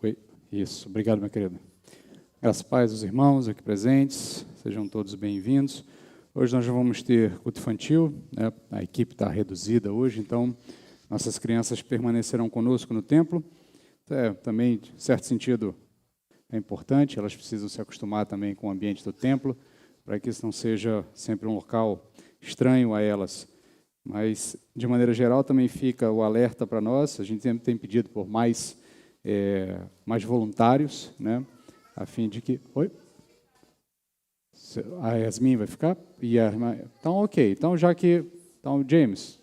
Oi, isso. Obrigado, meu querido. Graças a paz aos irmãos aqui presentes, sejam todos bem-vindos. Hoje nós vamos ter culto infantil, né? A equipe está reduzida hoje, então nossas crianças permanecerão conosco no templo. Também, em certo sentido, é importante, elas precisam se acostumar também com o ambiente do templo, para que isso não seja sempre um local estranho a elas. Mas, de maneira geral, também fica o alerta para nós. A gente sempre tem pedido por mais voluntários, né? A fim de que... Oi? A Yasmin vai ficar? E a irmã... Então, ok. Então, já que... Então, James.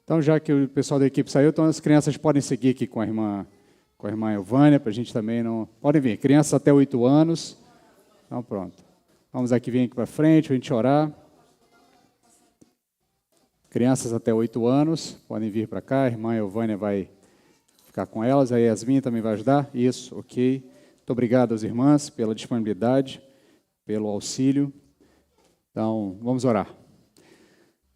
Então, já que o pessoal da equipe saiu, então as crianças podem seguir aqui com a irmã Elvânia, para a gente também não... Podem vir. Crianças até 8 anos. Então, pronto. Vamos aqui vir aqui para frente, para a gente orar. Crianças até 8 anos, podem vir para cá. A irmã Elvânia vai ficar com elas. A Yasmin também vai ajudar. Isso, ok. Muito obrigado às irmãs pela disponibilidade, pelo auxílio. Então, vamos orar.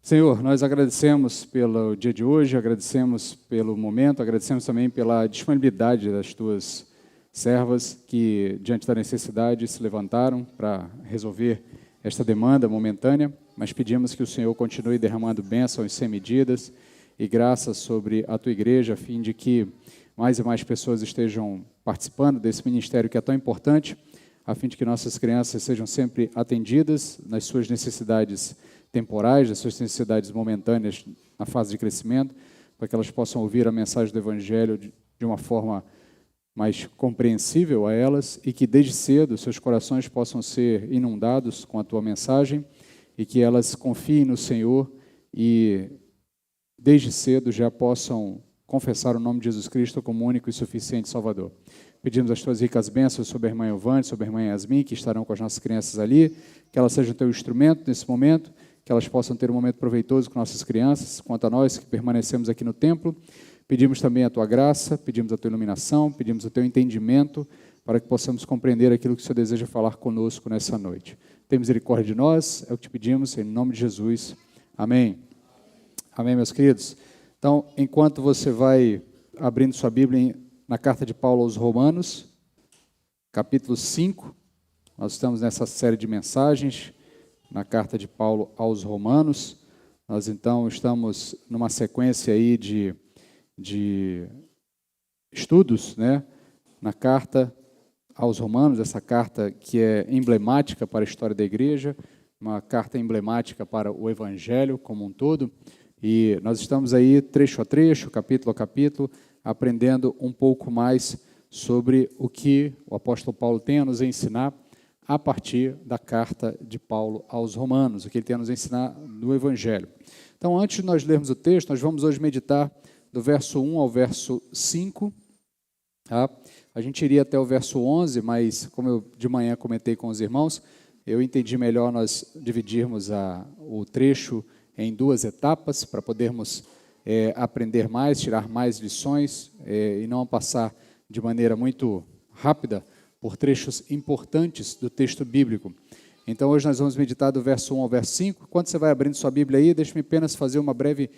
Senhor, nós agradecemos pelo dia de hoje, agradecemos pelo momento, agradecemos também pela disponibilidade das tuas servas que, diante da necessidade, se levantaram para resolver esta demanda momentânea, mas pedimos que o Senhor continue derramando bênçãos sem medidas e graças sobre a tua igreja, a fim de que mais e mais pessoas estejam participando desse ministério que é tão importante, a fim de que nossas crianças sejam sempre atendidas nas suas necessidades temporais, nas suas necessidades momentâneas na fase de crescimento, para que elas possam ouvir a mensagem do Evangelho de uma forma mais compreensível a elas e que desde cedo seus corações possam ser inundados com a tua mensagem e que elas confiem no Senhor e desde cedo já possam confessar o nome de Jesus Cristo como único e suficiente Salvador. Pedimos as tuas ricas bênçãos sobre a irmã Elvânia, sobre a irmã Yasmin, que estarão com as nossas crianças ali, que elas sejam teu instrumento nesse momento, que elas possam ter um momento proveitoso com nossas crianças, quanto a nós que permanecemos aqui no templo. Pedimos também a tua graça, pedimos a tua iluminação, pedimos o teu entendimento, para que possamos compreender aquilo que o Senhor deseja falar conosco nessa noite. Tem misericórdia de nós, é o que te pedimos, em nome de Jesus. Amém. Amém, meus queridos. Então, enquanto você vai abrindo sua Bíblia na carta de Paulo aos Romanos, capítulo 5, nós estamos nessa série de mensagens, na carta de Paulo aos Romanos. Nós, então, estamos numa sequência aí de estudos, né, na carta aos Romanos, essa carta que é emblemática para a história da igreja, uma carta emblemática para o Evangelho como um todo, e nós estamos aí trecho a trecho, capítulo a capítulo, aprendendo um pouco mais sobre o que o apóstolo Paulo tem a nos ensinar a partir da carta de Paulo aos Romanos, o que ele tem a nos ensinar no Evangelho. Então, antes de nós lermos o texto, nós vamos hoje meditar do verso 1 ao verso 5, tá? A gente iria até o verso 11, mas como eu de manhã comentei com os irmãos, eu entendi melhor nós dividirmos o trecho em 2 etapas, para podermos aprender mais, tirar mais lições, e não passar de maneira muito rápida por trechos importantes do texto bíblico. Então, hoje nós vamos meditar do verso 1 ao verso 5. Quando você vai abrindo sua Bíblia aí, deixe-me apenas fazer uma breve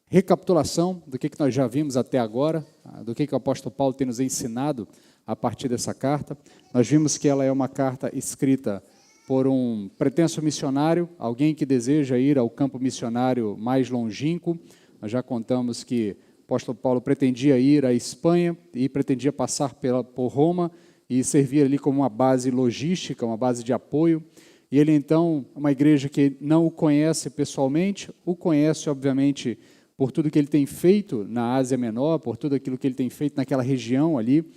recapitulação do que nós já vimos até agora, do que o apóstolo Paulo tem nos ensinado a partir dessa carta. Nós vimos que ela é uma carta escrita por um pretenso missionário, alguém que deseja ir ao campo missionário mais longínquo. Nós já contamos que o apóstolo Paulo pretendia ir à Espanha e pretendia passar por Roma e servir ali como uma base logística, uma base de apoio. E ele, então, uma igreja que não o conhece pessoalmente, o conhece, obviamente, por tudo que ele tem feito na Ásia Menor, por tudo aquilo que ele tem feito naquela região ali,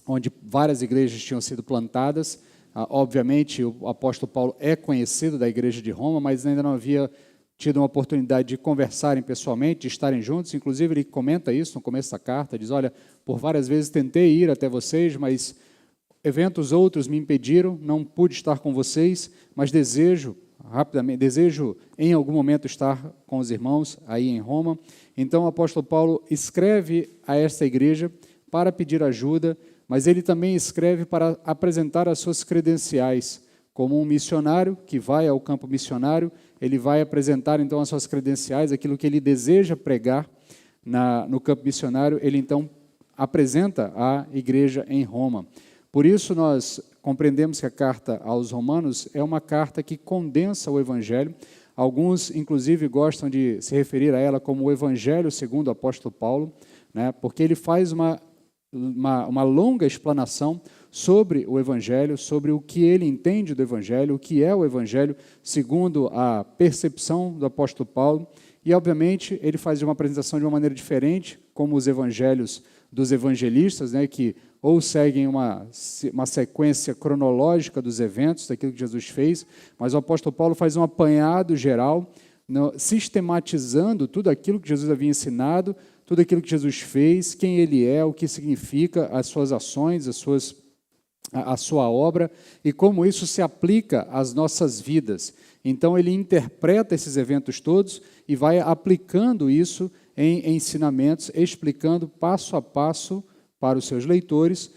onde várias igrejas tinham sido plantadas. Obviamente, o apóstolo Paulo é conhecido da igreja de Roma, mas ainda não havia tido uma oportunidade de conversarem pessoalmente, de estarem juntos. Inclusive, ele comenta isso no começo da carta, diz, olha, por várias vezes tentei ir até vocês, mas eventos outros me impediram, não pude estar com vocês, mas desejo em algum momento estar com os irmãos aí em Roma. Então, o apóstolo Paulo escreve a esta igreja para pedir ajuda, mas ele também escreve para apresentar as suas credenciais. Como um missionário que vai ao campo missionário, ele vai apresentar então as suas credenciais, aquilo que ele deseja pregar no campo missionário, ele então apresenta a igreja em Roma. Por isso nós compreendemos que a carta aos Romanos é uma carta que condensa o Evangelho. Alguns, inclusive, gostam de se referir a ela como o Evangelho segundo o apóstolo Paulo, né, porque ele faz uma longa explanação sobre o Evangelho, sobre o que ele entende do Evangelho, o que é o Evangelho segundo a percepção do apóstolo Paulo. E, obviamente, ele faz uma apresentação de uma maneira diferente, como os evangelhos dos evangelistas, né, que ou seguem uma sequência cronológica dos eventos, daquilo que Jesus fez, mas o apóstolo Paulo faz um apanhado geral, sistematizando tudo aquilo que Jesus havia ensinado, tudo aquilo que Jesus fez, quem ele é, o que significa, as suas ações, a sua obra, e como isso se aplica às nossas vidas. Então, ele interpreta esses eventos todos e vai aplicando isso em ensinamentos, explicando passo a passo para os seus leitores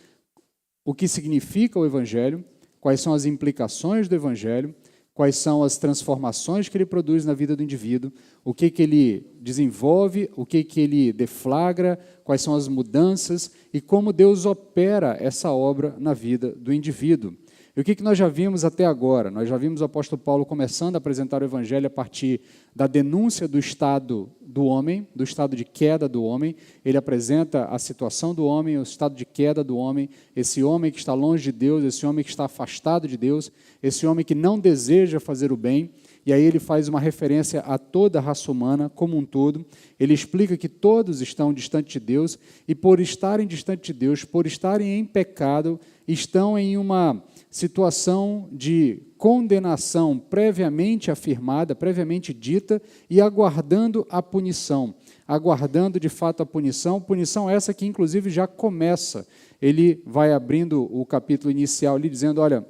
o que significa o Evangelho, quais são as implicações do Evangelho, quais são as transformações que ele produz na vida do indivíduo, o que ele desenvolve, o que ele deflagra, quais são as mudanças e como Deus opera essa obra na vida do indivíduo. E o que nós já vimos até agora? Nós já vimos o apóstolo Paulo começando a apresentar o Evangelho a partir da denúncia do estado do homem, do estado de queda do homem. Ele apresenta a situação do homem, o estado de queda do homem, esse homem que está longe de Deus, esse homem que está afastado de Deus, esse homem que não deseja fazer o bem. E aí ele faz uma referência a toda a raça humana como um todo. Ele explica que todos estão distantes de Deus e por estarem distantes de Deus, por estarem em pecado, estão em uma situação de condenação previamente afirmada, previamente dita e aguardando a punição. Aguardando de fato a punição essa que inclusive já começa. Ele vai abrindo o capítulo inicial ali dizendo, olha,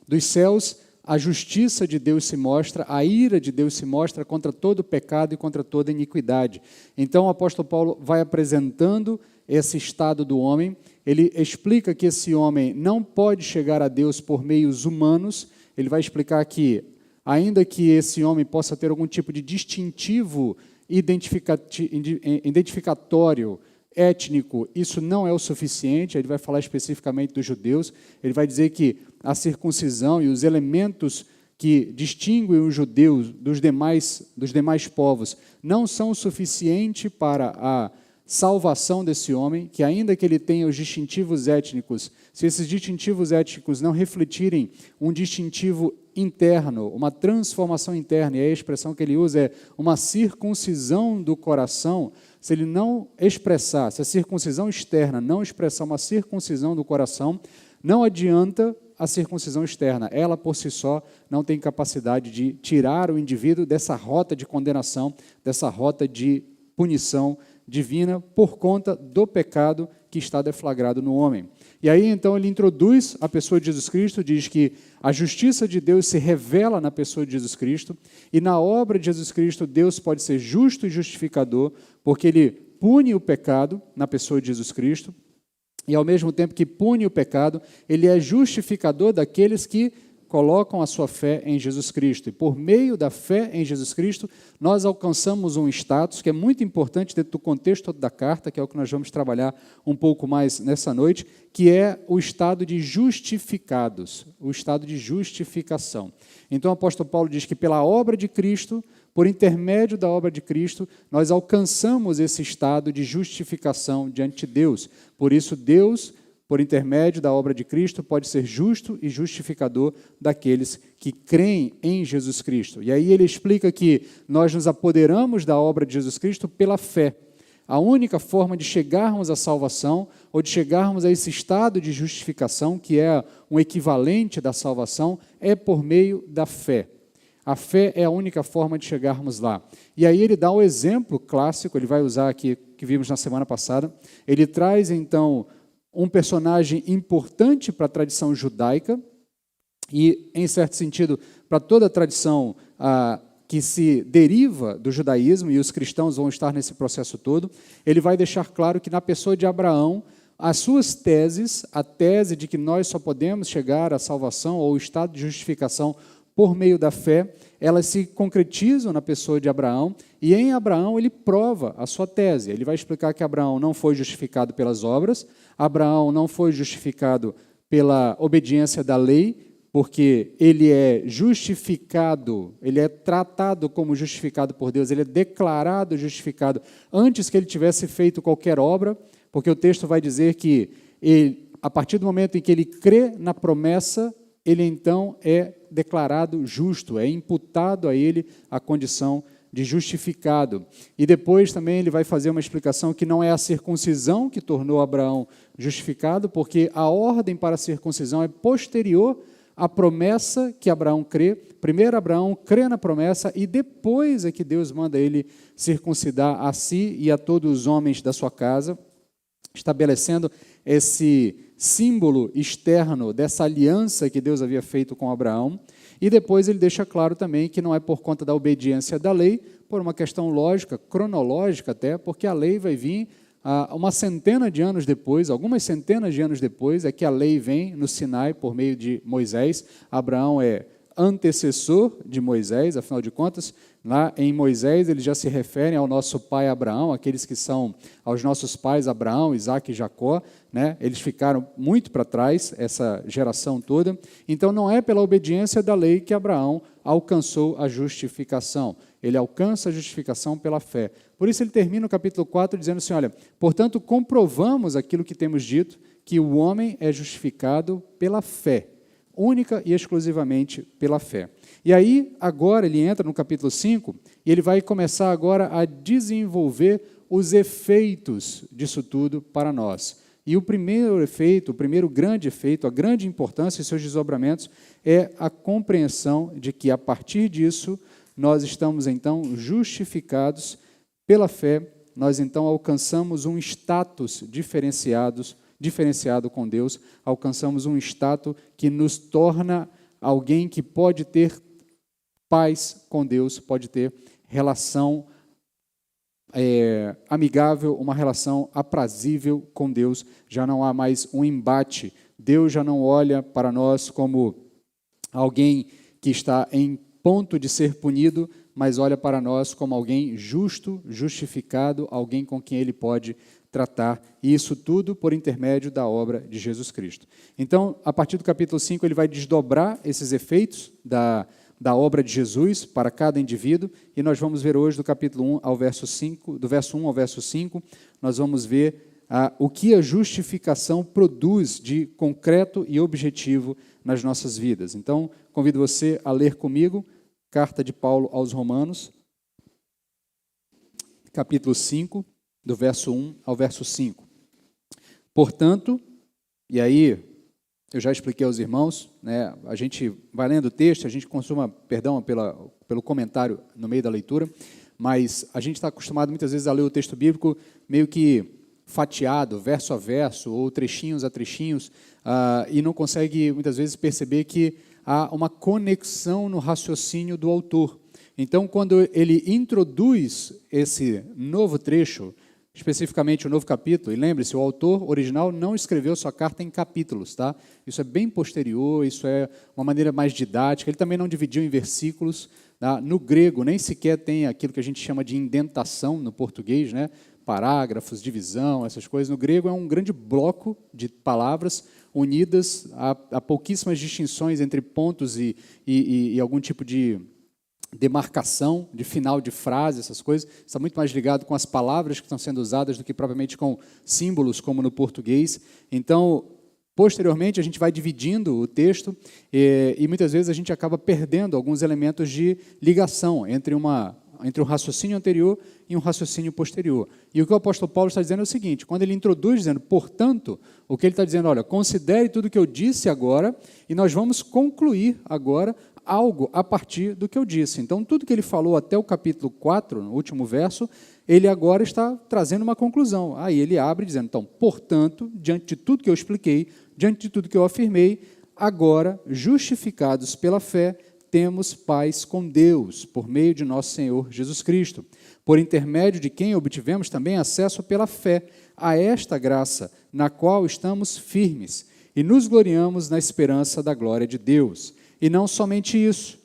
dos céus a justiça de Deus se mostra, a ira de Deus se mostra contra todo o pecado e contra toda iniquidade. Então o apóstolo Paulo vai apresentando esse estado do homem, ele explica que esse homem não pode chegar a Deus por meios humanos, ele vai explicar que, ainda que esse homem possa ter algum tipo de distintivo identificatório, étnico, isso não é o suficiente. Ele vai falar especificamente dos judeus, ele vai dizer que a circuncisão e os elementos que distinguem os judeus dos demais povos não são o suficiente para a salvação desse homem, que ainda que ele tenha os distintivos étnicos, se esses distintivos étnicos não refletirem um distintivo interno, uma transformação interna, e a expressão que ele usa é uma circuncisão do coração, se ele não expressar, se a circuncisão externa não expressar uma circuncisão do coração, não adianta a circuncisão externa, ela por si só não tem capacidade de tirar o indivíduo dessa rota de condenação, dessa rota de punição divina por conta do pecado que está deflagrado no homem. E aí, então, ele introduz a pessoa de Jesus Cristo, diz que a justiça de Deus se revela na pessoa de Jesus Cristo, e na obra de Jesus Cristo, Deus pode ser justo e justificador, porque ele pune o pecado na pessoa de Jesus Cristo, e ao mesmo tempo que pune o pecado, ele é justificador daqueles que colocam a sua fé em Jesus Cristo. E por meio da fé em Jesus Cristo, nós alcançamos um status que é muito importante dentro do contexto da carta, que é o que nós vamos trabalhar um pouco mais nessa noite, que é o estado de justificados, o estado de justificação. Então o apóstolo Paulo diz que pela obra de Cristo, por intermédio da obra de Cristo, nós alcançamos esse estado de justificação diante de Deus. Por isso, Deus, por intermédio da obra de Cristo, pode ser justo e justificador daqueles que creem em Jesus Cristo. E aí ele explica que nós nos apoderamos da obra de Jesus Cristo pela fé. A única forma de chegarmos à salvação, ou de chegarmos a esse estado de justificação, que é um equivalente da salvação, é por meio da fé. A fé é a única forma de chegarmos lá. E aí ele dá um exemplo clássico, ele vai usar aqui, que vimos na semana passada. Ele traz, então, um personagem importante para a tradição judaica e, em certo sentido, para toda a tradição que se deriva do judaísmo, e os cristãos vão estar nesse processo todo. Ele vai deixar claro que na pessoa de Abraão, as suas teses, a tese de que nós só podemos chegar à salvação ou ao estado de justificação por meio da fé, elas se concretizam na pessoa de Abraão, e em Abraão ele prova a sua tese. Ele vai explicar que Abraão não foi justificado pelas obras, Abraão não foi justificado pela obediência da lei, porque ele é justificado, ele é tratado como justificado por Deus, ele é declarado justificado antes que ele tivesse feito qualquer obra, porque o texto vai dizer que ele, a partir do momento em que ele crê na promessa, ele então é declarado justo, é imputado a ele a condição de justificado. E depois também ele vai fazer uma explicação que não é a circuncisão que tornou Abraão justificado, porque a ordem para a circuncisão é posterior à promessa que Abraão crê. Primeiro Abraão crê na promessa e depois é que Deus manda ele circuncidar a si e a todos os homens da sua casa, estabelecendo esse símbolo externo dessa aliança que Deus havia feito com Abraão. E depois ele deixa claro também que não é por conta da obediência da lei, por uma questão lógica, cronológica até, porque a lei vai vir uma centena de anos depois, algumas centenas de anos depois, é que a lei vem no Sinai por meio de Moisés. Abraão é antecessor de Moisés, afinal de contas, lá em Moisés eles já se referem ao nosso pai Abraão, aqueles que são aos nossos pais Abraão, Isaque e Jacó, né? Eles ficaram muito para trás, essa geração toda. Então não é pela obediência da lei que Abraão alcançou a justificação, ele alcança a justificação pela fé. Por isso ele termina o capítulo 4 dizendo assim, olha, portanto comprovamos aquilo que temos dito, que o homem é justificado pela fé, única e exclusivamente pela fé. E aí, agora, ele entra no capítulo 5 e ele vai começar agora a desenvolver os efeitos disso tudo para nós. E o primeiro efeito, o primeiro grande efeito, a grande importância e seus desdobramentos é a compreensão de que, a partir disso, nós estamos, então, justificados pela fé, nós, então, alcançamos um status diferenciado com Deus, alcançamos um status que nos torna alguém que pode ter paz com Deus, pode ter relação amigável, uma relação aprazível com Deus. Já não há mais um embate. Deus já não olha para nós como alguém que está em ponto de ser punido, mas olha para nós como alguém justo, justificado, alguém com quem Ele pode tratar, e isso tudo por intermédio da obra de Jesus Cristo. Então, a partir do capítulo 5, ele vai desdobrar esses efeitos da obra de Jesus para cada indivíduo, e nós vamos ver hoje do capítulo 1 ao verso 5, do verso 1 ao verso 5, nós vamos ver o que a justificação produz de concreto e objetivo nas nossas vidas. Então, convido você a ler comigo, carta de Paulo aos Romanos, capítulo 5, do verso 1 ao verso 5. Portanto, e aí eu já expliquei aos irmãos, né, a gente vai lendo o texto, a gente costuma, perdão pelo comentário no meio da leitura, mas a gente está acostumado muitas vezes a ler o texto bíblico meio que fatiado, verso a verso, ou trechinhos a trechinhos, e não consegue muitas vezes perceber que há uma conexão no raciocínio do autor. Então, quando ele introduz esse novo trecho, especificamente o novo capítulo, e lembre-se, o autor original não escreveu sua carta em capítulos, tá? Isso é bem posterior, isso é uma maneira mais didática, ele também não dividiu em versículos, tá? No grego nem sequer tem aquilo que a gente chama de indentação no português, né? Parágrafos, divisão, essas coisas. No grego é um grande bloco de palavras unidas, há pouquíssimas distinções entre pontos e algum tipo de demarcação de final de frase, essas coisas, está muito mais ligado com as palavras que estão sendo usadas do que propriamente com símbolos, como no português. Então, posteriormente, a gente vai dividindo o texto e muitas vezes a gente acaba perdendo alguns elementos de ligação entre um raciocínio anterior e um raciocínio posterior. E o que o apóstolo Paulo está dizendo é o seguinte, quando ele introduz dizendo, portanto, o que ele está dizendo, olha, considere tudo o que eu disse agora e nós vamos concluir agora algo a partir do que eu disse. Então, tudo que ele falou até o capítulo 4, no último verso, ele agora está trazendo uma conclusão. Aí ele abre dizendo, então, portanto, diante de tudo que eu expliquei, diante de tudo que eu afirmei, agora, justificados pela fé, temos paz com Deus, por meio de nosso Senhor Jesus Cristo, por intermédio de quem obtivemos também acesso pela fé a esta graça, na qual estamos firmes, e nos gloriamos na esperança da glória de Deus. E não somente isso,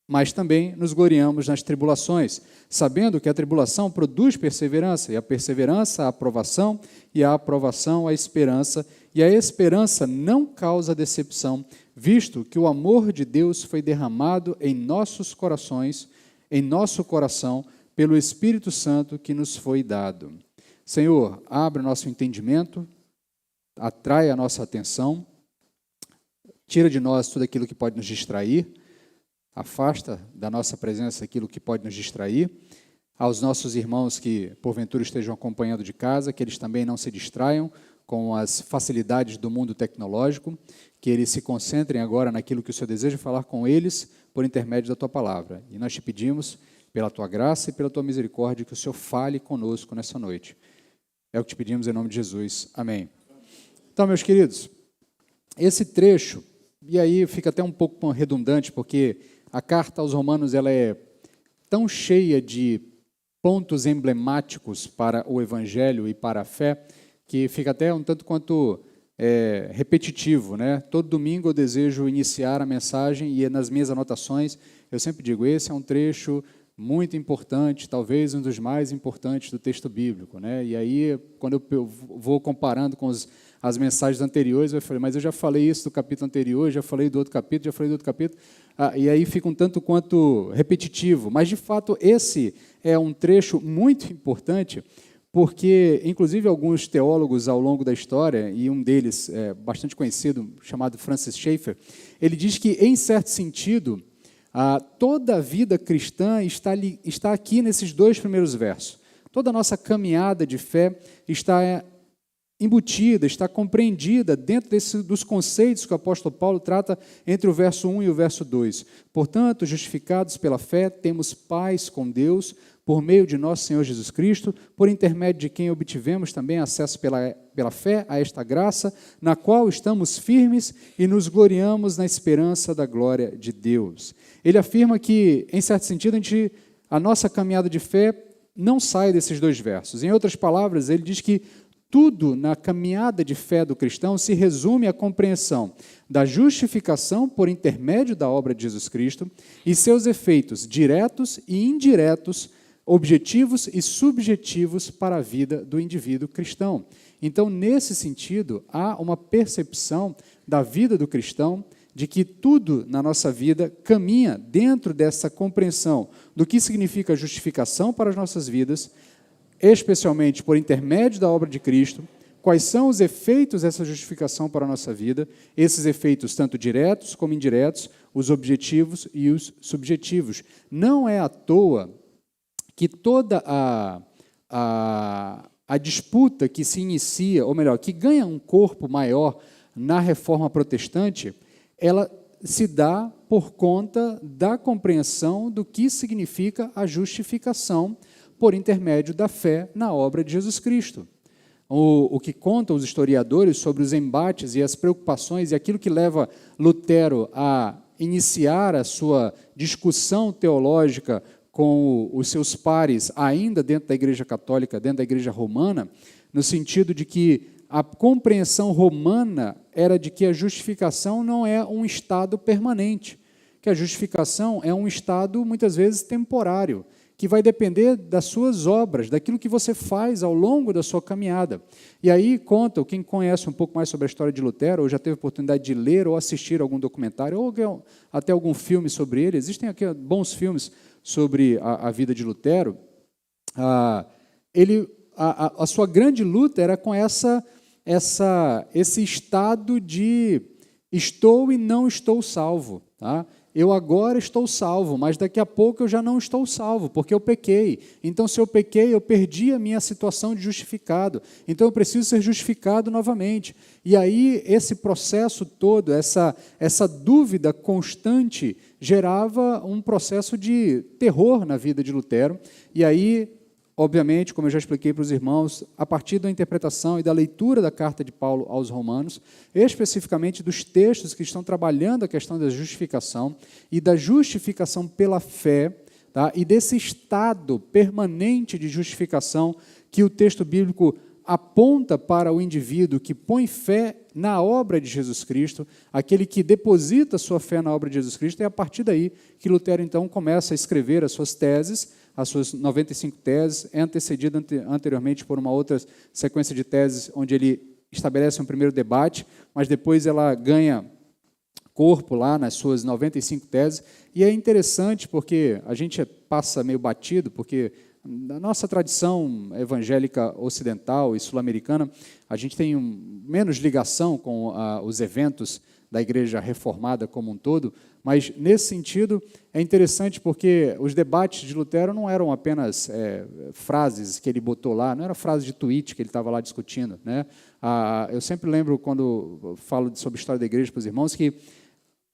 mas também nos gloriamos nas tribulações, sabendo que a tribulação produz perseverança, e a perseverança a aprovação, e a aprovação a esperança, e a esperança não causa decepção, visto que o amor de Deus foi derramado em nossos corações, em nosso coração, pelo Espírito Santo que nos foi dado. Senhor, abre o nosso entendimento, atrai a nossa atenção, tira de nós tudo aquilo que pode nos distrair, afasta da nossa presença aquilo que pode nos distrair. Aos nossos irmãos que, porventura, estejam acompanhando de casa, que eles também não se distraiam com as facilidades do mundo tecnológico, que eles se concentrem agora naquilo que o Senhor deseja falar com eles por intermédio da Tua palavra. E nós te pedimos, pela Tua graça e pela Tua misericórdia, que o Senhor fale conosco nessa noite. É o que te pedimos em nome de Jesus. Amém. Então, meus queridos, esse trecho, e aí fica até um pouco redundante, porque a carta aos Romanos ela é tão cheia de pontos emblemáticos para o Evangelho e para a fé, que fica até um tanto quanto repetitivo, né? Todo domingo eu desejo iniciar a mensagem e nas minhas anotações eu sempre digo, esse é um trecho muito importante, talvez um dos mais importantes do texto bíblico, né? E aí, quando eu vou comparando com as mensagens anteriores, eu falei, mas eu já falei isso do capítulo anterior, já falei do outro capítulo, já falei do outro capítulo, e aí fica um tanto quanto repetitivo. Mas, de fato, esse é um trecho muito importante, porque, inclusive, alguns teólogos ao longo da história, e um deles bastante conhecido, chamado Francis Schaeffer, ele diz que, em certo sentido, toda a vida cristã está aqui nesses dois primeiros versos. Toda a nossa caminhada de fé está embutida, está compreendida dentro dos conceitos que o apóstolo Paulo trata entre o verso 1 e o verso 2. Portanto, justificados pela fé, temos paz com Deus, por meio de nosso Senhor Jesus Cristo, por intermédio de quem obtivemos também acesso pela fé a esta graça, na qual estamos firmes e nos gloriamos na esperança da glória de Deus. Ele afirma que, em certo sentido, a nossa caminhada de fé não sai desses dois versos. Em outras palavras, ele diz que tudo na caminhada de fé do cristão se resume à compreensão da justificação por intermédio da obra de Jesus Cristo e seus efeitos diretos e indiretos, objetivos e subjetivos para a vida do indivíduo cristão. Então, nesse sentido, há uma percepção da vida do cristão de que tudo na nossa vida caminha dentro dessa compreensão do que significa justificação para as nossas vidas, especialmente por intermédio da obra de Cristo, quais são os efeitos dessa justificação para a nossa vida, esses efeitos tanto diretos como indiretos, os objetivos e os subjetivos. Não é à toa que toda a disputa que se inicia, ou melhor, que ganha um corpo maior na Reforma Protestante, ela se dá por conta da compreensão do que significa a justificação por intermédio da fé na obra de Jesus Cristo. O que contam os historiadores sobre os embates e as preocupações e aquilo que leva Lutero a iniciar a sua discussão teológica com os seus pares ainda dentro da Igreja Católica, dentro da Igreja Romana, no sentido de que a compreensão romana era de que a justificação não é um estado permanente, que a justificação é um estado, muitas vezes, temporário, que vai depender das suas obras, daquilo que você faz ao longo da sua caminhada. E aí conta, quem conhece um pouco mais sobre a história de Lutero, ou já teve oportunidade de ler ou assistir algum documentário, ou até algum filme sobre ele, existem aqui bons filmes sobre a vida de Lutero, a sua grande luta era com esse estado de estou e não estou salvo, tá? Eu agora estou salvo, mas daqui a pouco eu já não estou salvo, porque eu pequei. Então, se eu pequei, eu perdi a minha situação de justificado. Então, eu preciso ser justificado novamente. E aí, esse processo todo, essa dúvida constante, gerava um processo de terror na vida de Lutero. E aí, obviamente, como eu já expliquei para os irmãos, a partir da interpretação e da leitura da carta de Paulo aos Romanos, especificamente dos textos que estão trabalhando a questão da justificação e da justificação pela fé, tá? E desse estado permanente de justificação que o texto bíblico aponta para o indivíduo que põe fé na obra de Jesus Cristo, aquele que deposita sua fé na obra de Jesus Cristo, e é a partir daí que Lutero, então, começa a escrever as suas teses, as suas 95 teses, é antecedido anteriormente por uma outra sequência de teses, onde ele estabelece um primeiro debate, mas depois ela ganha corpo lá nas suas 95 teses, e é interessante porque a gente passa meio batido, porque na nossa tradição evangélica ocidental e sul-americana, a gente tem menos ligação com os eventos da Igreja Reformada como um todo, mas, nesse sentido, é interessante porque os debates de Lutero não eram apenas frases que ele botou lá, não era frase de tweet que ele estava lá discutindo, né? Eu sempre lembro, quando falo sobre a história da Igreja para os irmãos, que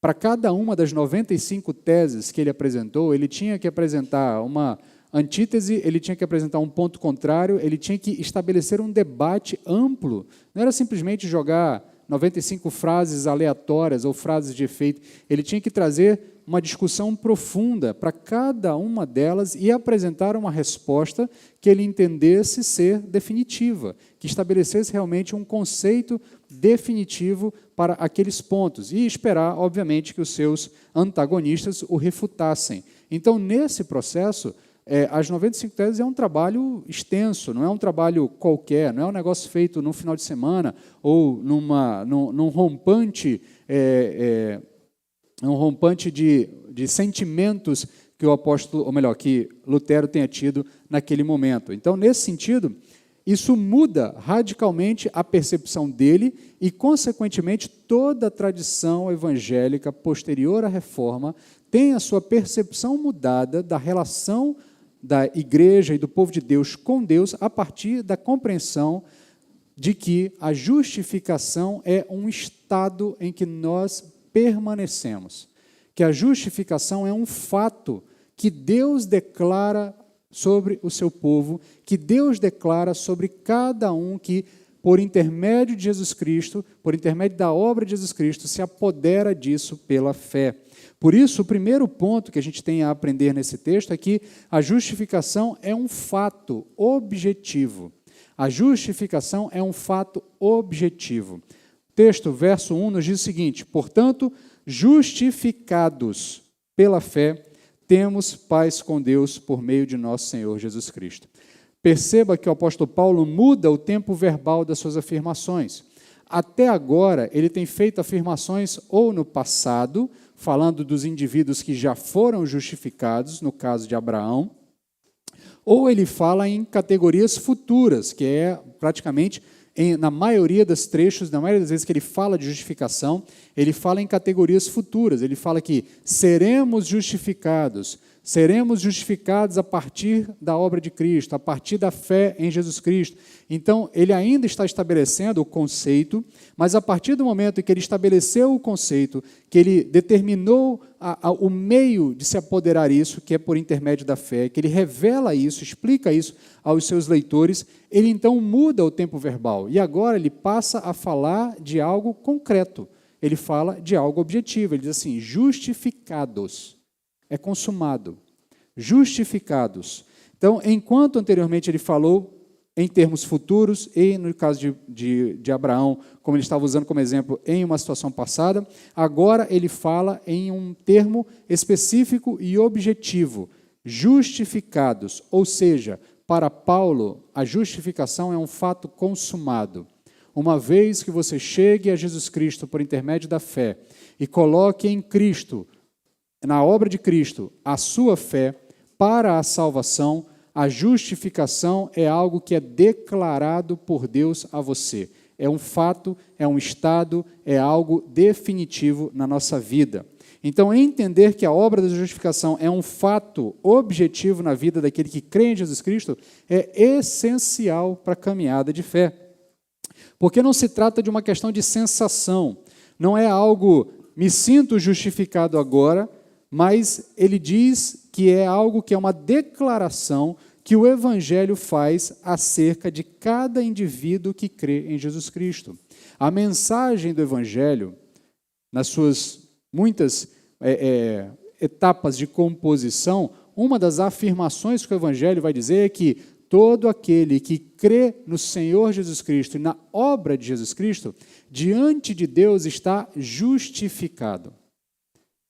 para cada uma das 95 teses que ele apresentou, ele tinha que apresentar uma antítese, ele tinha que apresentar um ponto contrário, ele tinha que estabelecer um debate amplo, não era simplesmente jogar 95 frases aleatórias ou frases de efeito, ele tinha que trazer uma discussão profunda para cada uma delas e apresentar uma resposta que ele entendesse ser definitiva, que estabelecesse realmente um conceito definitivo para aqueles pontos e esperar, obviamente, que os seus antagonistas o refutassem. Então, nesse processo, as 95 teses é um trabalho extenso, não é um trabalho qualquer, não é um negócio feito num final de semana ou num rompante, um rompante de sentimentos que o apóstolo, ou melhor, que Lutero tenha tido naquele momento. Então, nesse sentido, isso muda radicalmente a percepção dele e, consequentemente, toda a tradição evangélica posterior à Reforma tem a sua percepção mudada da relação da igreja e do povo de Deus com Deus a partir da compreensão de que a justificação é um estado em que nós permanecemos, que a justificação é um fato que Deus declara sobre o seu povo, que Deus declara sobre cada um que, por intermédio de Jesus Cristo, por intermédio da obra de Jesus Cristo, se apodera disso pela fé. Por isso, o primeiro ponto que a gente tem a aprender nesse texto é que a justificação é um fato objetivo. A justificação é um fato objetivo. O texto, verso 1, nos diz o seguinte: portanto, justificados pela fé, temos paz com Deus por meio de nosso Senhor Jesus Cristo. Perceba que o apóstolo Paulo muda o tempo verbal das suas afirmações. Até agora, ele tem feito afirmações ou no passado, falando dos indivíduos que já foram justificados, no caso de Abraão, ou ele fala em categorias futuras, que é praticamente, na maioria dos trechos, na maioria das vezes que ele fala de justificação, ele fala em categorias futuras, ele fala que seremos justificados a partir da obra de Cristo, a partir da fé em Jesus Cristo. Então, ele ainda está estabelecendo o conceito, mas a partir do momento em que ele estabeleceu o conceito, que ele determinou o meio de se apoderar isso, que é por intermédio da fé, que ele revela isso, explica isso aos seus leitores, ele então muda o tempo verbal. E agora ele passa a falar de algo concreto. Ele fala de algo objetivo. Ele diz assim: justificados. É consumado. Justificados. Então, enquanto anteriormente ele falou em termos futuros, e no caso de Abraão, como ele estava usando como exemplo em uma situação passada, agora ele fala em um termo específico e objetivo, justificados, ou seja, para Paulo, a justificação é um fato consumado. Uma vez que você chegue a Jesus Cristo por intermédio da fé e coloque em Cristo, na obra de Cristo, a sua fé para a salvação, a justificação é algo que é declarado por Deus a você. É um fato, é um estado, é algo definitivo na nossa vida. Então, entender que a obra da justificação é um fato objetivo na vida daquele que crê em Jesus Cristo é essencial para a caminhada de fé. Porque não se trata de uma questão de sensação, não é algo, me sinto justificado agora, mas ele diz que é algo que é uma declaração que o Evangelho faz acerca de cada indivíduo que crê em Jesus Cristo. A mensagem do Evangelho, nas suas muitas etapas de composição, uma das afirmações que o Evangelho vai dizer é que todo aquele que crê no Senhor Jesus Cristo e na obra de Jesus Cristo, diante de Deus está justificado.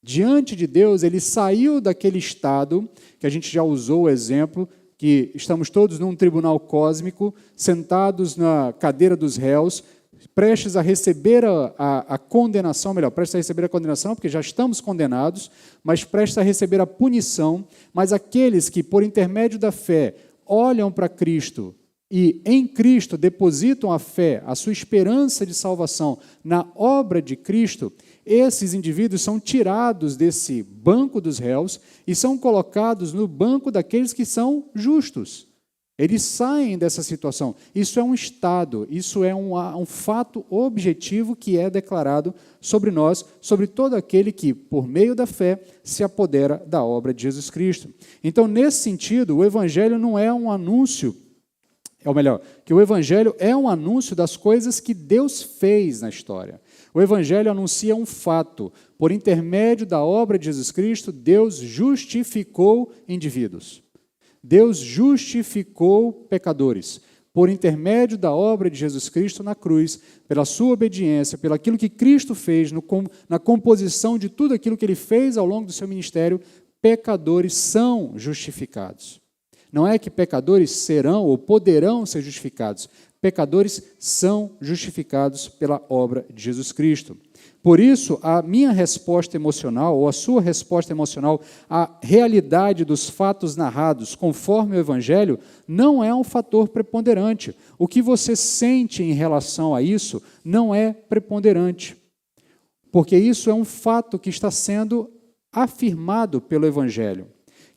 Diante de Deus, ele saiu daquele estado, que a gente já usou o exemplo, que estamos todos num tribunal cósmico, sentados na cadeira dos réus, prestes a receber a condenação, melhor, prestes a receber a condenação, porque já estamos condenados, mas prestes a receber a punição. Mas aqueles que, por intermédio da fé, olham para Cristo e em Cristo depositam a fé, a sua esperança de salvação na obra de Cristo, esses indivíduos são tirados desse banco dos réus e são colocados no banco daqueles que são justos. Eles saem dessa situação. Isso é um estado, isso é um fato objetivo que é declarado sobre nós, sobre todo aquele que, por meio da fé, se apodera da obra de Jesus Cristo. Então, nesse sentido, o Evangelho não é um anúncio, ou melhor, que o Evangelho é um anúncio das coisas que Deus fez na história. O Evangelho anuncia um fato. Por intermédio da obra de Jesus Cristo, Deus justificou indivíduos. Deus justificou pecadores. Por intermédio da obra de Jesus Cristo na cruz, pela sua obediência, pelo aquilo que Cristo fez na composição de tudo aquilo que Ele fez ao longo do seu ministério, pecadores são justificados. Não é que pecadores serão ou poderão ser justificados. Pecadores são justificados pela obra de Jesus Cristo. Por isso, a minha resposta emocional, ou a sua resposta emocional à realidade dos fatos narrados conforme o Evangelho, não é um fator preponderante. O que você sente em relação a isso não é preponderante, porque isso é um fato que está sendo afirmado pelo Evangelho.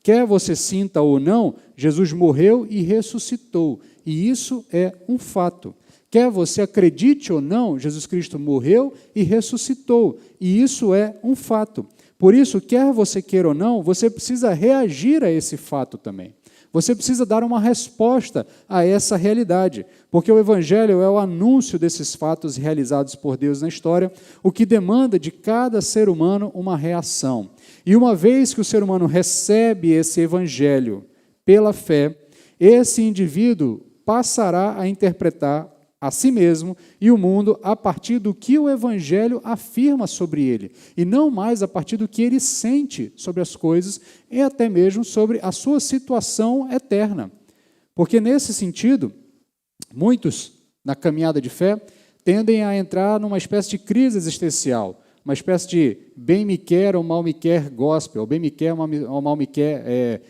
Quer você sinta ou não, Jesus morreu e ressuscitou, e isso é um fato. Quer você acredite ou não, Jesus Cristo morreu e ressuscitou, e isso é um fato. Por isso, quer você queira ou não, você precisa reagir a esse fato também. Você precisa dar uma resposta a essa realidade, porque o Evangelho é o anúncio desses fatos realizados por Deus na história, o que demanda de cada ser humano uma reação. E uma vez que o ser humano recebe esse Evangelho pela fé, esse indivíduo passará a interpretar a si mesmo e o mundo a partir do que o Evangelho afirma sobre ele, e não mais a partir do que ele sente sobre as coisas e até mesmo sobre a sua situação eterna. Porque, nesse sentido, muitos, na caminhada de fé, tendem a entrar numa espécie de crise existencial, uma espécie de bem me quer ou mal me quer gospel, ou bem me quer ou mal me quer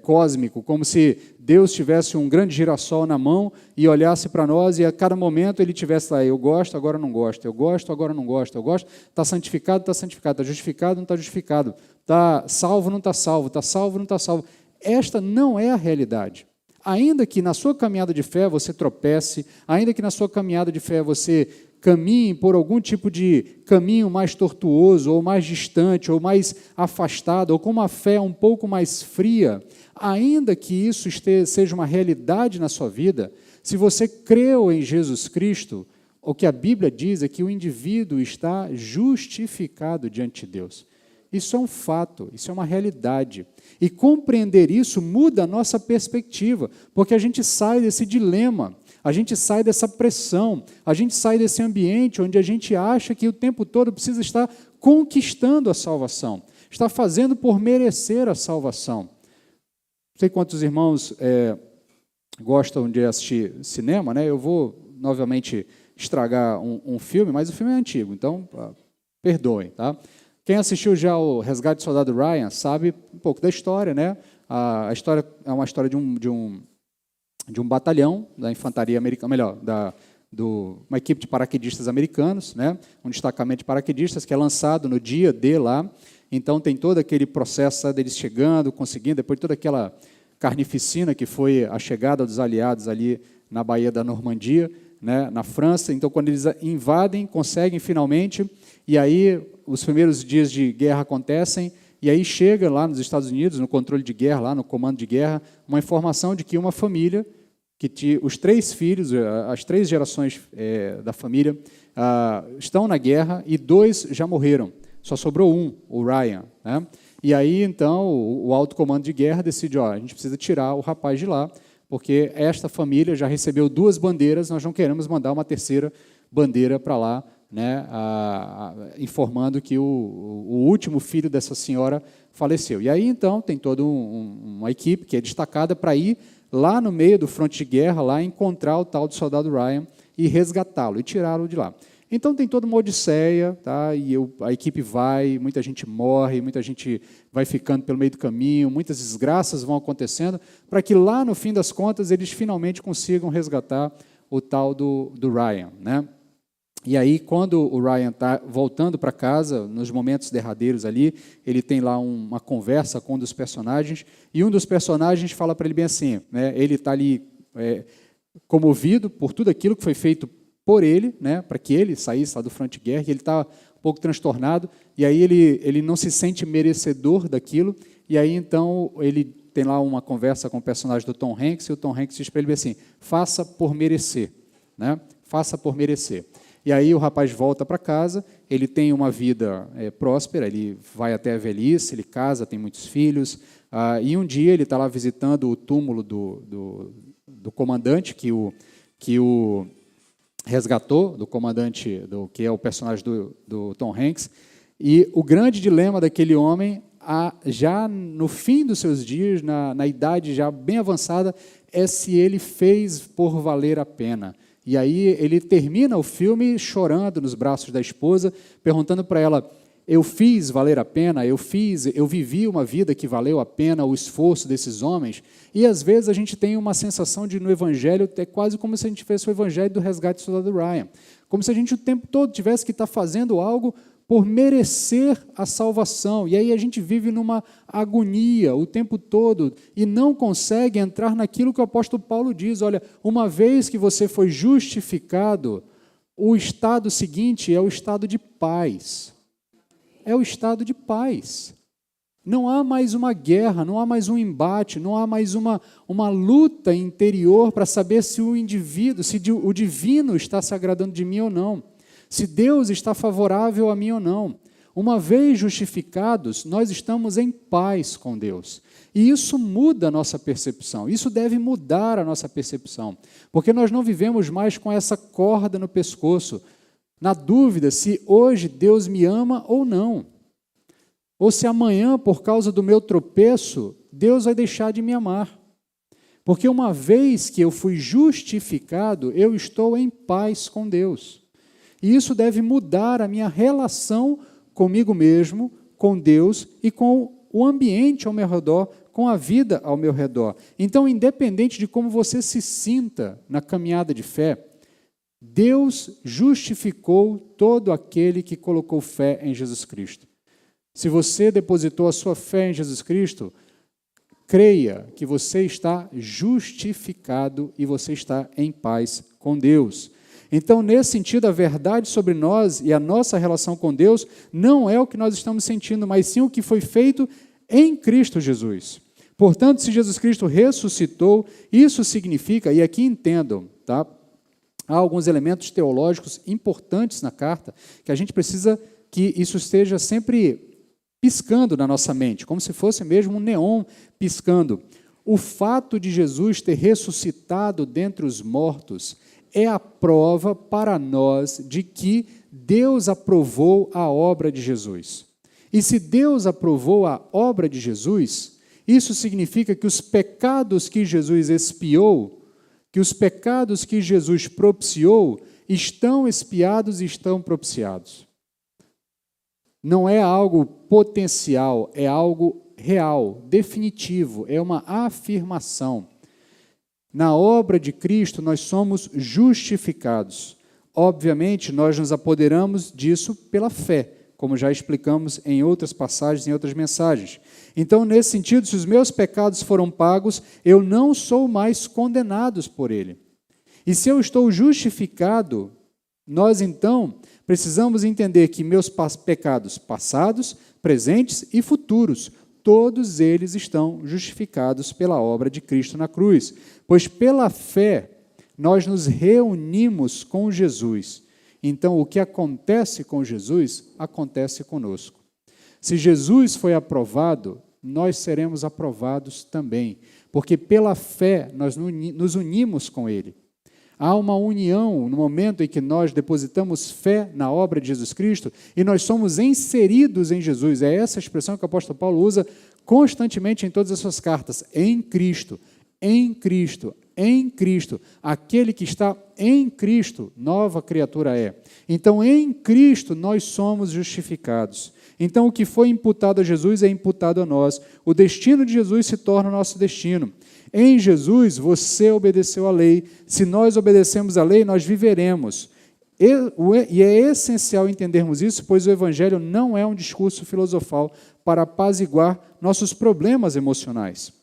cósmico, como se Deus tivesse um grande girassol na mão e olhasse para nós e a cada momento ele tivesse lá, eu gosto, agora não gosto, eu gosto, agora não gosto, eu gosto, está santificado, está justificado, não está justificado, está salvo, não está salvo, está salvo, não está salvo. Esta não é a realidade. Ainda que na sua caminhada de fé você tropece, ainda que na sua caminhada de fé você caminhe por algum tipo de caminho mais tortuoso, ou mais distante, ou mais afastado, ou com uma fé um pouco mais fria, ainda que isso seja uma realidade na sua vida, se você creu em Jesus Cristo, o que a Bíblia diz é que o indivíduo está justificado diante de Deus. Isso é um fato, isso é uma realidade. E compreender isso muda a nossa perspectiva, porque a gente sai desse dilema, a gente sai dessa pressão, a gente sai desse ambiente onde a gente acha que o tempo todo precisa estar conquistando a salvação, está fazendo por merecer a salvação. Não sei quantos irmãos gostam de assistir cinema, né? Eu vou, novamente, estragar um filme, mas o filme é antigo, então perdoem, tá? Quem assistiu já o Resgate do Soldado Ryan sabe um pouco da história, né? A história é uma história de um batalhão da infantaria americana, melhor, uma equipe de paraquedistas americanos, né? Um destacamento de paraquedistas que é lançado no dia D lá. Então tem todo aquele processo deles chegando, conseguindo, depois de toda aquela carnificina que foi a chegada dos aliados ali na Baía da Normandia, né? Na França. Então quando eles invadem, conseguem finalmente, e aí os primeiros dias de guerra acontecem, e aí chega lá nos Estados Unidos, no controle de guerra, lá no comando de guerra, uma informação de que uma família, que os 3 filhos, as 3 gerações da família, estão na guerra e 2 já morreram. Só sobrou um, o Ryan, né? E aí, então, o alto comando de guerra decide, a gente precisa tirar o rapaz de lá, porque esta família já recebeu 2 bandeiras, nós não queremos mandar uma terceira bandeira para lá, né, informando que o último filho dessa senhora faleceu. E aí, então, tem toda uma equipe que é destacada para ir lá no meio do fronte de guerra, lá encontrar o tal do soldado Ryan e resgatá-lo, e tirá-lo de lá. Então, tem toda uma odisseia, tá? E a equipe vai, muita gente morre, muita gente vai ficando pelo meio do caminho, muitas desgraças vão acontecendo, para que lá, no fim das contas, eles finalmente consigam resgatar o tal do Ryan, né? E aí, quando o Ryan está voltando para casa, nos momentos derradeiros ali, ele tem lá uma conversa com um dos personagens, e um dos personagens fala para ele bem assim, né, ele está ali comovido por tudo aquilo que foi feito por ele, né, para que ele saísse lá do fronte de guerra, e ele está um pouco transtornado, e aí ele não se sente merecedor daquilo, e aí então ele tem lá uma conversa com o personagem do Tom Hanks, e o Tom Hanks diz para ele bem assim, faça por merecer, né, faça por merecer. E aí o rapaz volta para casa, ele tem uma vida próspera, ele vai até a velhice, ele casa, tem muitos filhos, e um dia ele está lá visitando o túmulo do comandante que o resgatou, do comandante, que é o personagem do Tom Hanks, e o grande dilema daquele homem, já no fim dos seus dias, na idade já bem avançada, é se ele fez por valer a pena. E aí ele termina o filme chorando nos braços da esposa, perguntando para ela, eu fiz valer a pena, eu vivi uma vida que valeu a pena o esforço desses homens. E às vezes a gente tem uma sensação de no Evangelho, é quase como se a gente tivesse o Evangelho do resgate do soldado Ryan. Como se a gente o tempo todo tivesse que estar fazendo algo por merecer a salvação. E aí a gente vive numa agonia o tempo todo e não consegue entrar naquilo que o apóstolo Paulo diz, olha, uma vez que você foi justificado, o estado seguinte é o estado de paz. É o estado de paz. Não há mais uma guerra, não há mais um embate, não há mais uma luta interior para saber se o indivíduo, se o divino está se agradando de mim ou não. Se Deus está favorável a mim ou não. Uma vez justificados, nós estamos em paz com Deus. E isso muda a nossa percepção, isso deve mudar a nossa percepção, porque nós não vivemos mais com essa corda no pescoço, na dúvida se hoje Deus me ama ou não, ou se amanhã, por causa do meu tropeço, Deus vai deixar de me amar. Porque uma vez que eu fui justificado, eu estou em paz com Deus. E isso deve mudar a minha relação comigo mesmo, com Deus e com o ambiente ao meu redor, com a vida ao meu redor. Então, independente de como você se sinta na caminhada de fé, Deus justificou todo aquele que colocou fé em Jesus Cristo. Se você depositou a sua fé em Jesus Cristo, creia que você está justificado e você está em paz com Deus. Então, nesse sentido, a verdade sobre nós e a nossa relação com Deus não é o que nós estamos sentindo, mas sim o que foi feito em Cristo Jesus. Portanto, se Jesus Cristo ressuscitou, isso significa, e aqui entendam, tá? Há alguns elementos teológicos importantes na carta que a gente precisa que isso esteja sempre piscando na nossa mente, como se fosse mesmo um neon piscando. O fato de Jesus ter ressuscitado dentre os mortos é a prova para nós de que Deus aprovou a obra de Jesus. E se Deus aprovou a obra de Jesus, isso significa que os pecados que Jesus expiou, que os pecados que Jesus propiciou, estão expiados e estão propiciados. Não é algo potencial, é algo real, definitivo, é uma afirmação. Na obra de Cristo, nós somos justificados. Obviamente, nós nos apoderamos disso pela fé, como já explicamos em outras passagens, em outras mensagens. Então, nesse sentido, se os meus pecados foram pagos, eu não sou mais condenado por ele. E se eu estou justificado, nós então precisamos entender que meus pecados passados, presentes e futuros, todos eles estão justificados pela obra de Cristo na cruz. Pois pela fé nós nos reunimos com Jesus. Então, o que acontece com Jesus, acontece conosco. Se Jesus foi aprovado, nós seremos aprovados também. porque pela fé nós nos unimos com Ele. Há uma união no momento em que nós depositamos fé na obra de Jesus Cristo e nós somos inseridos em Jesus. É essa expressão que o apóstolo Paulo usa constantemente em todas as suas cartas. Em Cristo, em Cristo, em Cristo. Aquele que está em Cristo, nova criatura é. Então, em Cristo, nós somos justificados. Então, o que foi imputado a Jesus é imputado a nós. O destino de Jesus se torna o nosso destino. Em Jesus, você obedeceu à lei. Se nós obedecemos à lei, nós viveremos. E é essencial entendermos isso, pois o Evangelho não é um discurso filosofal para apaziguar nossos problemas emocionais.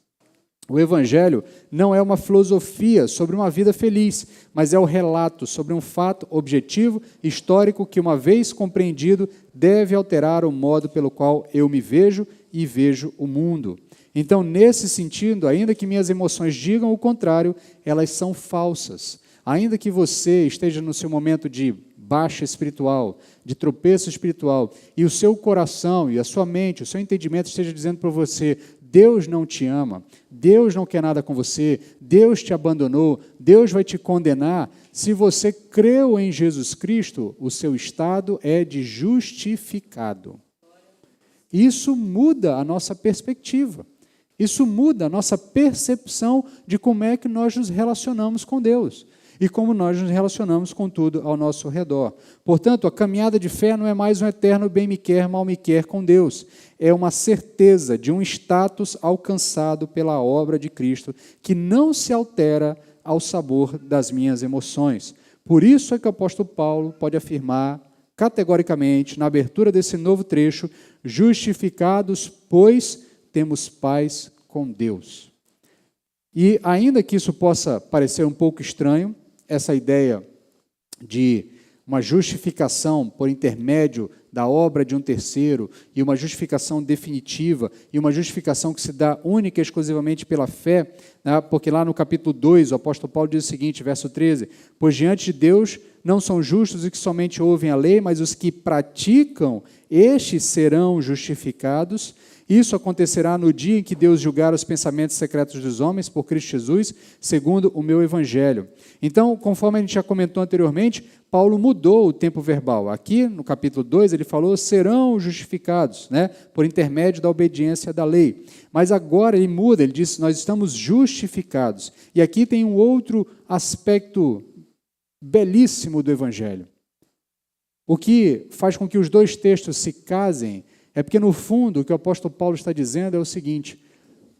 O Evangelho não é uma filosofia sobre uma vida feliz, mas é o relato sobre um fato objetivo, histórico, que, uma vez compreendido, deve alterar o modo pelo qual eu me vejo e vejo o mundo. Então, nesse sentido, ainda que minhas emoções digam o contrário, elas são falsas. Ainda que você esteja no seu momento de baixa espiritual, de tropeço espiritual, e o seu coração e a sua mente, o seu entendimento esteja dizendo para você: Deus não te ama, Deus não quer nada com você, Deus te abandonou, Deus vai te condenar. Se você creu em Jesus Cristo, o seu estado é de justificado. Isso muda a nossa perspectiva. Isso muda a nossa percepção de como é que nós nos relacionamos com Deus e como nós nos relacionamos com tudo ao nosso redor. Portanto, a caminhada de fé não é mais um eterno bem-me-quer, mal-me-quer com Deus. É uma certeza de um status alcançado pela obra de Cristo que não se altera ao sabor das minhas emoções. Por isso é que o apóstolo Paulo pode afirmar categoricamente, na abertura desse novo trecho: justificados, pois temos paz com Deus. E ainda que isso possa parecer um pouco estranho, essa ideia de uma justificação por intermédio da obra de um terceiro, e uma justificação definitiva, e uma justificação que se dá única e exclusivamente pela fé, né? Porque lá no capítulo 2, o apóstolo Paulo diz o seguinte, verso 13: pois diante de Deus não são justos os que somente ouvem a lei, mas os que praticam, estes serão justificados. Isso acontecerá no dia em que Deus julgar os pensamentos secretos dos homens por Cristo Jesus, segundo o meu Evangelho. Então, conforme a gente já comentou anteriormente, Paulo mudou o tempo verbal. Aqui, no capítulo 2, ele falou: serão justificados, né, por intermédio da obediência da lei. Mas agora ele muda, ele diz: nós estamos justificados. E aqui tem um outro aspecto belíssimo do Evangelho. O que faz com que os dois textos se casem é porque, no fundo, o que o apóstolo Paulo está dizendo é o seguinte: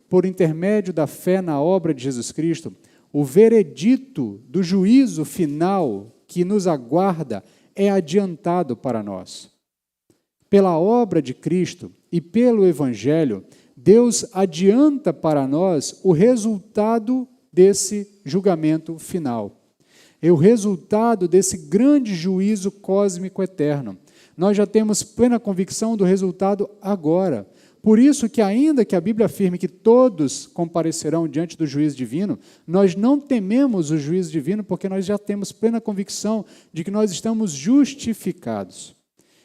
por intermédio da fé na obra de Jesus Cristo, o veredito do juízo final que nos aguarda é adiantado para nós. Pela obra de Cristo e pelo Evangelho, Deus adianta para nós o resultado desse julgamento final. É o resultado desse grande juízo cósmico eterno. Nós já temos plena convicção do resultado agora. Por isso que, ainda que a Bíblia afirme que todos comparecerão diante do juízo divino, nós não tememos o juízo divino, porque nós já temos plena convicção de que nós estamos justificados.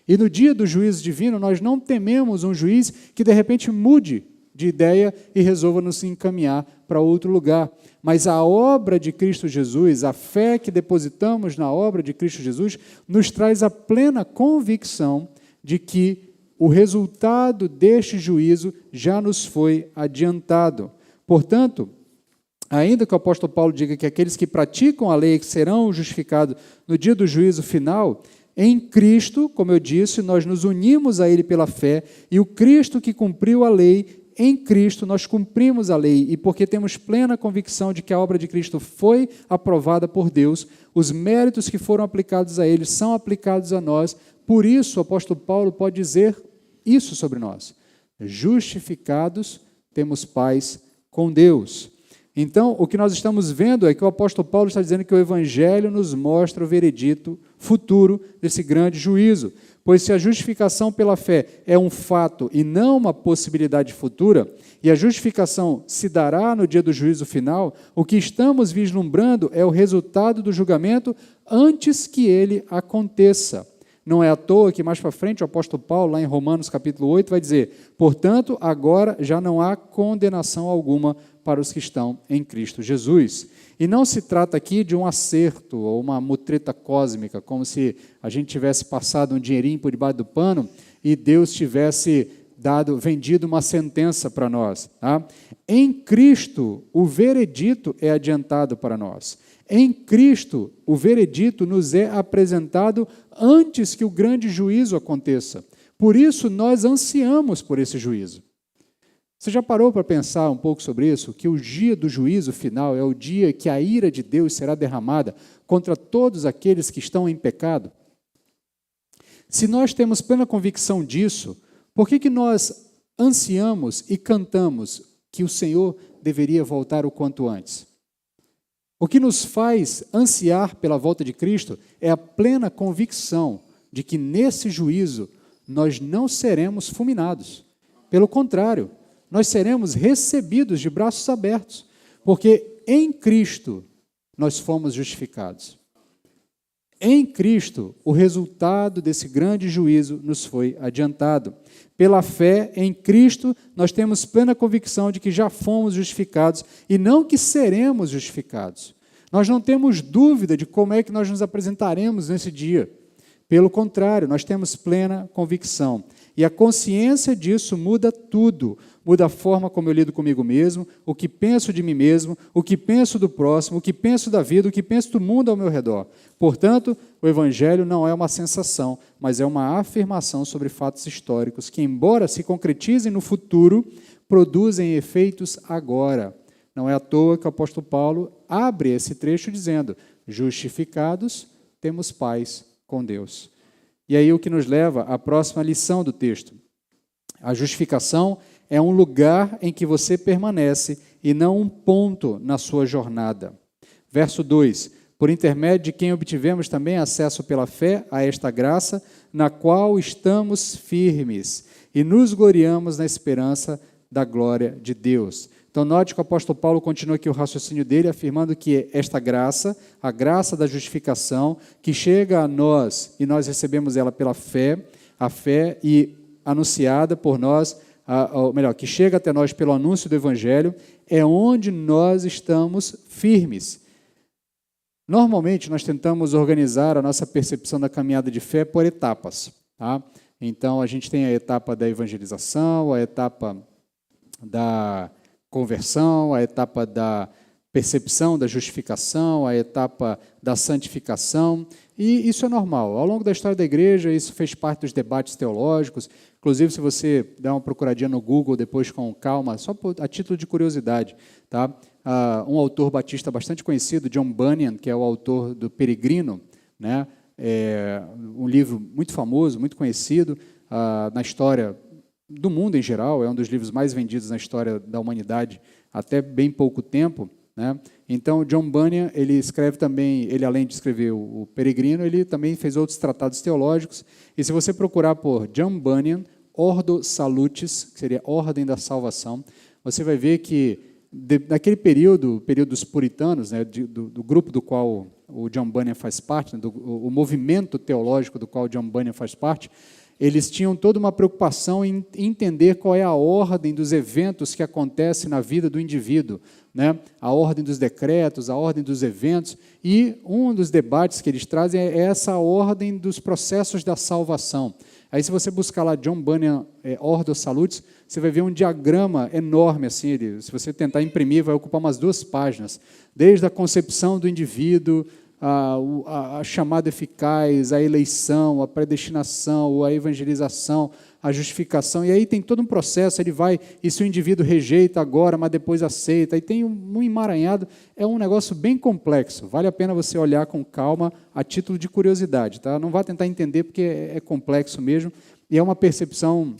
E no dia do juízo divino, nós não tememos um juiz que, de repente, mude de ideia e resolva nos encaminhar para outro lugar. Mas a obra de Cristo Jesus, a fé que depositamos na obra de Cristo Jesus, nos traz a plena convicção de que o resultado deste juízo já nos foi adiantado. Portanto, ainda que o apóstolo Paulo diga que aqueles que praticam a lei serão justificados no dia do juízo final, em Cristo, como eu disse, nós nos unimos a Ele pela fé, e o Cristo que cumpriu a lei, em Cristo nós cumprimos a lei, e porque temos plena convicção de que a obra de Cristo foi aprovada por Deus, os méritos que foram aplicados a Ele são aplicados a nós. Por isso o apóstolo Paulo pode dizer isso sobre nós: justificados, temos paz com Deus. Então, o que nós estamos vendo é que o apóstolo Paulo está dizendo que o Evangelho nos mostra o veredito futuro desse grande juízo. Pois se a justificação pela fé é um fato e não uma possibilidade futura, e a justificação se dará no dia do juízo final, o que estamos vislumbrando é o resultado do julgamento antes que ele aconteça. Não é à toa que mais para frente o apóstolo Paulo, lá em Romanos capítulo 8, vai dizer: portanto, agora já não há condenação alguma para os que estão em Cristo Jesus. E não se trata aqui de um acerto ou uma mutreta cósmica, como se a gente tivesse passado um dinheirinho por debaixo do pano e Deus tivesse vendido uma sentença para nós. Tá? Em Cristo, o veredito é adiantado para nós. Em Cristo, o veredito nos é apresentado antes que o grande juízo aconteça. Por isso, nós ansiamos por esse juízo. Você já parou para pensar um pouco sobre isso? Que o dia do juízo final é o dia que a ira de Deus será derramada contra todos aqueles que estão em pecado? Se nós temos plena convicção disso, por que nós ansiamos e cantamos que o Senhor deveria voltar o quanto antes? O que nos faz ansiar pela volta de Cristo é a plena convicção de que nesse juízo nós não seremos fulminados. Pelo contrário, nós seremos recebidos de braços abertos, porque em Cristo nós fomos justificados. Em Cristo, o resultado desse grande juízo nos foi adiantado. Pela fé em Cristo, nós temos plena convicção de que já fomos justificados e não que seremos justificados. Nós não temos dúvida de como é que nós nos apresentaremos nesse dia. Pelo contrário, nós temos plena convicção. E a consciência disso muda tudo. Muda a forma como eu lido comigo mesmo, o que penso de mim mesmo, o que penso do próximo, o que penso da vida, o que penso do mundo ao meu redor. Portanto, o Evangelho não é uma sensação, mas é uma afirmação sobre fatos históricos que, embora se concretizem no futuro, produzem efeitos agora. Não é à toa que o apóstolo Paulo abre esse trecho dizendo: justificados, temos paz com Deus. E aí o que nos leva à próxima lição do texto. A justificação é um lugar em que você permanece e não um ponto na sua jornada. Verso 2: por intermédio de quem obtivemos também acesso pela fé a esta graça, na qual estamos firmes e nos gloriamos na esperança da glória de Deus. Então, note que o apóstolo Paulo continua aqui o raciocínio dele, afirmando que esta graça, a graça da justificação, que chega a nós e nós recebemos ela pela fé, a fé e anunciada por nós, ou melhor, que chega até nós pelo anúncio do Evangelho, é onde nós estamos firmes. Normalmente, nós tentamos organizar a nossa percepção da caminhada de fé por etapas. Tá? Então, a gente tem a etapa da evangelização, a etapa da conversão, a etapa da percepção da justificação, a etapa da santificação, e isso é normal. Ao longo da história da igreja, isso fez parte dos debates teológicos. Inclusive, se você der uma procuradinha no Google depois com calma, só a título de curiosidade, tá? Um autor batista bastante conhecido, John Bunyan, que é o autor do Peregrino, né? Um livro muito famoso, muito conhecido na história do mundo em geral, é um dos livros mais vendidos na história da humanidade até bem pouco tempo, né? Então, John Bunyan, ele escreve também, ele além de escrever o Peregrino, ele também fez outros tratados teológicos, e se você procurar por John Bunyan, Ordo Salutis, que seria Ordem da Salvação, você vai ver que naquele período dos puritanos, né, do grupo do qual o John Bunyan faz parte, né, o movimento teológico do qual o John Bunyan faz parte, eles tinham toda uma preocupação em entender qual é a ordem dos eventos que acontecem na vida do indivíduo, né? A ordem dos decretos, a ordem dos eventos, e um dos debates que eles trazem é essa ordem dos processos da salvação. Aí, se você buscar lá John Bunyan, Ordo Salutis, você vai ver um diagrama enorme, assim, se você tentar imprimir, vai ocupar umas 2 páginas, desde a concepção do indivíduo, a chamada eficaz, a eleição, a predestinação, a evangelização, a justificação, e aí tem todo um processo, ele vai, e se o indivíduo rejeita agora, mas depois aceita, e tem um emaranhado, é um negócio bem complexo, vale a pena você olhar com calma, a título de curiosidade, tá? Não vá tentar entender, porque é complexo mesmo, e é uma percepção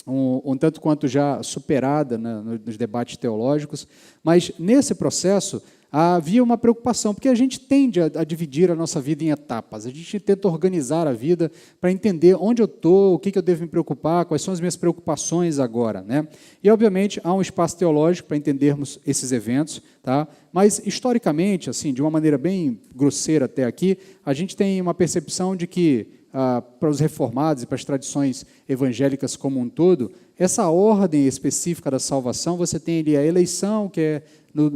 um tanto quanto já superada, né, nos debates teológicos, mas nesse processo havia uma preocupação, porque a gente tende a dividir a nossa vida em etapas, a gente tenta organizar a vida para entender onde eu estou, o que eu devo me preocupar, quais são as minhas preocupações agora, né? E, obviamente, há um espaço teológico para entendermos esses eventos, tá? Mas, historicamente, assim, de uma maneira bem grosseira até aqui, a gente tem uma percepção de que para os reformados e para as tradições evangélicas como um todo, essa ordem específica da salvação, você tem ali a eleição, que é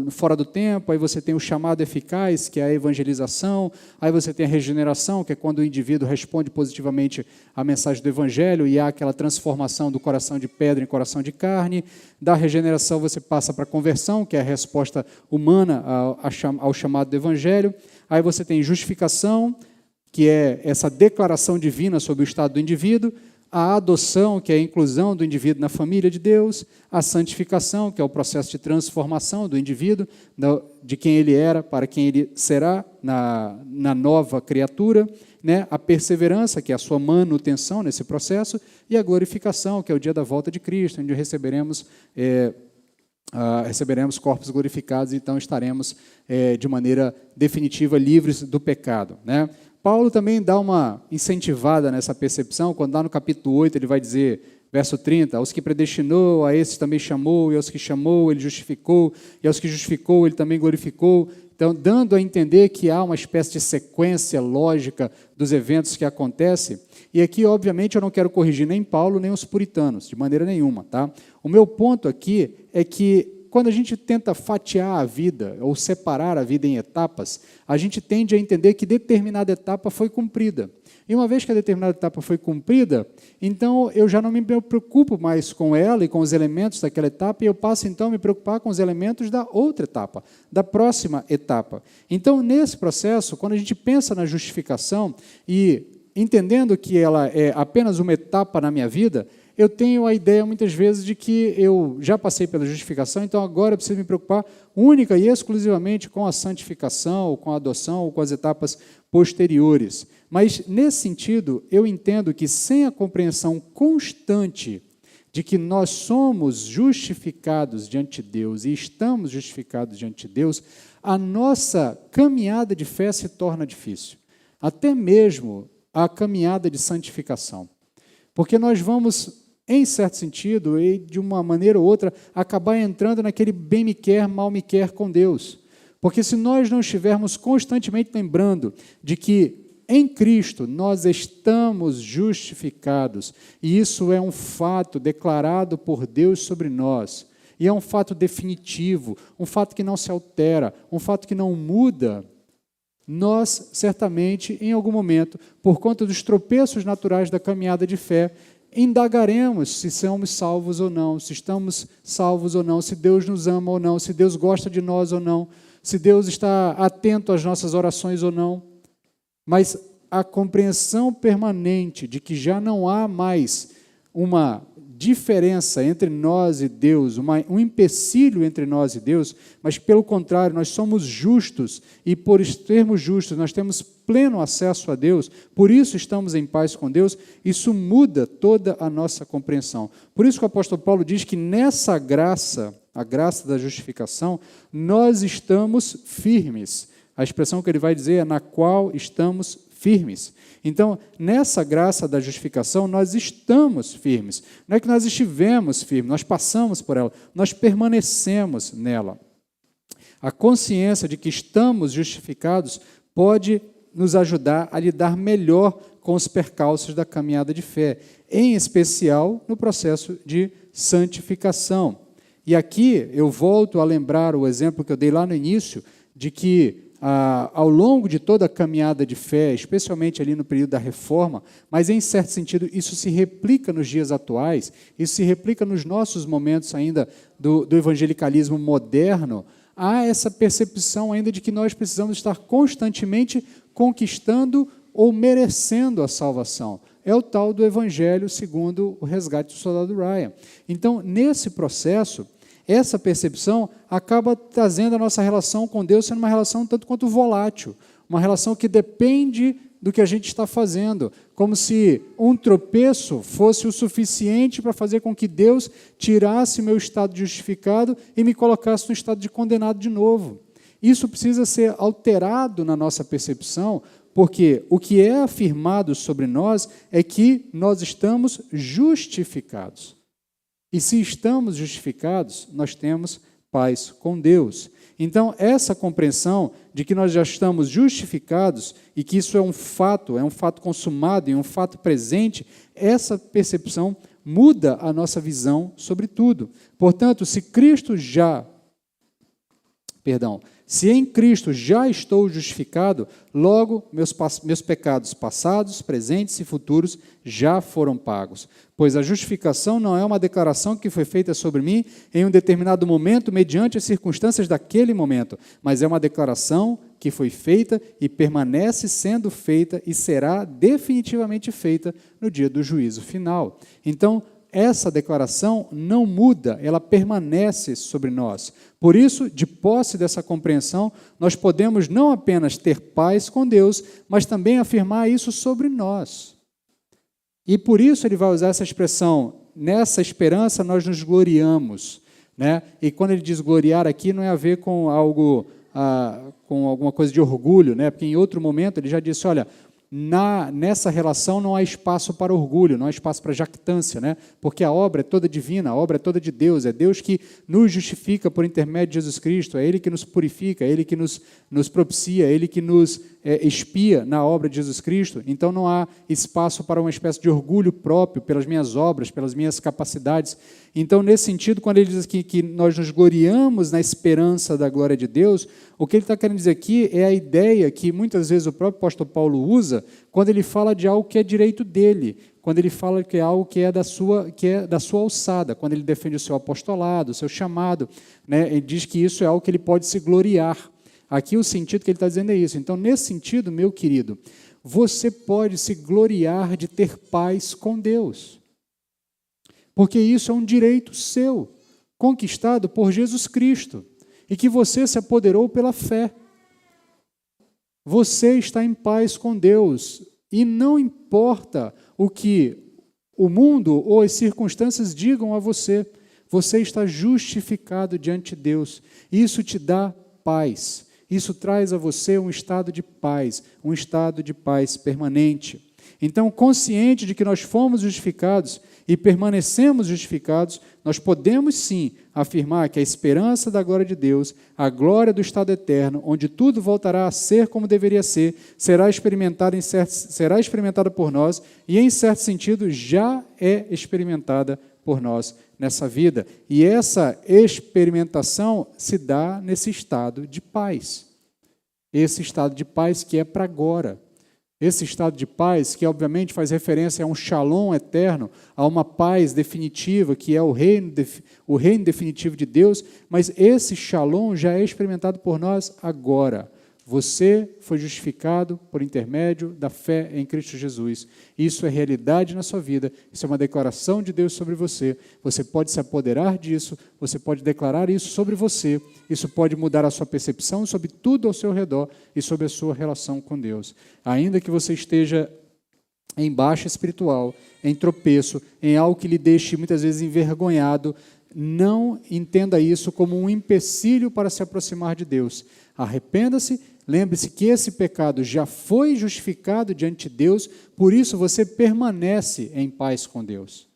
fora do tempo, aí você tem o chamado eficaz, que é a evangelização, aí você tem a regeneração, que é quando o indivíduo responde positivamente à mensagem do evangelho e há aquela transformação do coração de pedra em coração de carne. Da regeneração você passa para a conversão, que é a resposta humana ao chamado do evangelho. Aí você tem justificação, que é essa declaração divina sobre o estado do indivíduo, a adoção, que é a inclusão do indivíduo na família de Deus, a santificação, que é o processo de transformação do indivíduo, de quem ele era para quem ele será na nova criatura, né? A perseverança, que é a sua manutenção nesse processo, e a glorificação, que é o dia da volta de Cristo, onde receberemos corpos glorificados, e então estaremos de maneira definitiva livres do pecado, né? Paulo também dá uma incentivada nessa percepção, quando lá no capítulo 8 ele vai dizer, verso 30, aos que predestinou, a esses também chamou, e aos que chamou, ele justificou, e aos que justificou, ele também glorificou. Então, dando a entender que há uma espécie de sequência lógica dos eventos que acontecem. E aqui, obviamente, eu não quero corrigir nem Paulo, nem os puritanos, de maneira nenhuma, tá? O meu ponto aqui é que, quando a gente tenta fatiar a vida, ou separar a vida em etapas, a gente tende a entender que determinada etapa foi cumprida. E uma vez que a determinada etapa foi cumprida, então eu já não me preocupo mais com ela e com os elementos daquela etapa, e eu passo então a me preocupar com os elementos da outra etapa, da próxima etapa. Então, nesse processo, quando a gente pensa na justificação, e entendendo que ela é apenas uma etapa na minha vida, eu tenho a ideia, muitas vezes, de que eu já passei pela justificação, então agora eu preciso me preocupar única e exclusivamente com a santificação, ou com a adoção, ou com as etapas posteriores. Mas, nesse sentido, eu entendo que sem a compreensão constante de que nós somos justificados diante de Deus e estamos justificados diante de Deus, a nossa caminhada de fé se torna difícil. Até mesmo a caminhada de santificação. Porque nós vamos, em certo sentido, e de uma maneira ou outra, acabar entrando naquele bem me quer, mal me quer com Deus. Porque se nós não estivermos constantemente lembrando de que em Cristo nós estamos justificados, e isso é um fato declarado por Deus sobre nós, e é um fato definitivo, um fato que não se altera, um fato que não muda, nós, certamente, em algum momento, por conta dos tropeços naturais da caminhada de fé, indagaremos se somos salvos ou não, se estamos salvos ou não, se Deus nos ama ou não, se Deus gosta de nós ou não, se Deus está atento às nossas orações ou não. Mas a compreensão permanente de que já não há mais uma diferença entre nós e Deus, um empecilho entre nós e Deus, mas, pelo contrário, nós somos justos, e por sermos justos, nós temos pleno acesso a Deus, por isso estamos em paz com Deus, isso muda toda a nossa compreensão. Por isso que o apóstolo Paulo diz que nessa graça, a graça da justificação, nós estamos firmes. A expressão que ele vai dizer é na qual estamos firmes. Então, nessa graça da justificação, nós estamos firmes. Não é que nós estivemos firmes, nós passamos por ela, nós permanecemos nela. A consciência de que estamos justificados pode nos ajudar a lidar melhor com os percalços da caminhada de fé, em especial no processo de santificação. E aqui eu volto a lembrar o exemplo que eu dei lá no início, de que ao longo de toda a caminhada de fé, especialmente ali no período da Reforma, mas em certo sentido isso se replica nos dias atuais, isso se replica nos nossos momentos ainda do evangelicalismo moderno, há essa percepção ainda de que nós precisamos estar constantemente conquistando ou merecendo a salvação. É o tal do Evangelho segundo o resgate do soldado Ryan. Então, nesse processo, essa percepção acaba trazendo a nossa relação com Deus sendo uma relação tanto quanto volátil, uma relação que depende do que a gente está fazendo, como se um tropeço fosse o suficiente para fazer com que Deus tirasse meu estado de justificado e me colocasse no estado de condenado de novo. Isso precisa ser alterado na nossa percepção, porque o que é afirmado sobre nós é que nós estamos justificados. E se estamos justificados, nós temos paz com Deus. Então, essa compreensão de que nós já estamos justificados e que isso é um fato consumado e um fato presente, essa percepção muda a nossa visão sobre tudo. Portanto, se em Cristo já estou justificado, logo meus pecados passados, presentes e futuros já foram pagos. Pois a justificação não é uma declaração que foi feita sobre mim em um determinado momento, mediante as circunstâncias daquele momento, mas é uma declaração que foi feita e permanece sendo feita e será definitivamente feita no dia do juízo final. Então, essa declaração não muda, ela permanece sobre nós. Por isso, de posse dessa compreensão, nós podemos não apenas ter paz com Deus, mas também afirmar isso sobre nós. E por isso ele vai usar essa expressão, nessa esperança nós nos gloriamos, né? E quando ele diz gloriar aqui, não é a ver com algo, com alguma coisa de orgulho, né? Porque em outro momento ele já disse, olha, nessa relação não há espaço para orgulho, não há espaço para jactância, né? Porque a obra é toda divina, a obra é toda de Deus, é Deus que nos justifica por intermédio de Jesus Cristo, é Ele que nos purifica, é Ele que nos propicia, é Ele que nos expia na obra de Jesus Cristo. Então não há espaço para uma espécie de orgulho próprio pelas minhas obras, pelas minhas capacidades. Então, nesse sentido, quando ele diz aqui que nós nos gloriamos na esperança da glória de Deus, o que ele está querendo dizer aqui é a ideia que muitas vezes o próprio apóstolo Paulo usa quando ele fala de algo que é direito dele, quando ele fala que é algo que é da sua alçada, quando ele defende o seu apostolado, o seu chamado, né? Ele diz que isso é algo que ele pode se gloriar. Aqui o sentido que ele está dizendo é isso. Então, nesse sentido, meu querido, você pode se gloriar de ter paz com Deus. Porque isso é um direito seu, conquistado por Jesus Cristo, e que você se apoderou pela fé. Você está em paz com Deus, e não importa o que o mundo ou as circunstâncias digam a você, você está justificado diante de Deus. Isso te dá paz, isso traz a você um estado de paz permanente. Então, consciente de que nós fomos justificados e permanecemos justificados, nós podemos sim afirmar que a esperança da glória de Deus, a glória do estado eterno, onde tudo voltará a ser como deveria ser, será experimentada por nós e, em certo sentido, já é experimentada por nós nessa vida. E essa experimentação se dá nesse estado de paz. Esse estado de paz que é para agora. Esse estado de paz, que obviamente faz referência a um shalom eterno, a uma paz definitiva, que é o reino definitivo de Deus, mas esse shalom já é experimentado por nós agora. Você foi justificado por intermédio da fé em Cristo Jesus. Isso é realidade na sua vida, isso é uma declaração de Deus sobre você. Você pode se apoderar disso, você pode declarar isso sobre você. Isso pode mudar a sua percepção sobre tudo ao seu redor e sobre a sua relação com Deus. Ainda que você esteja em baixa espiritual, em tropeço, em algo que lhe deixe muitas vezes envergonhado, não entenda isso como um empecilho para se aproximar de Deus. Arrependa-se, lembre-se que esse pecado já foi justificado diante de Deus, por isso você permanece em paz com Deus.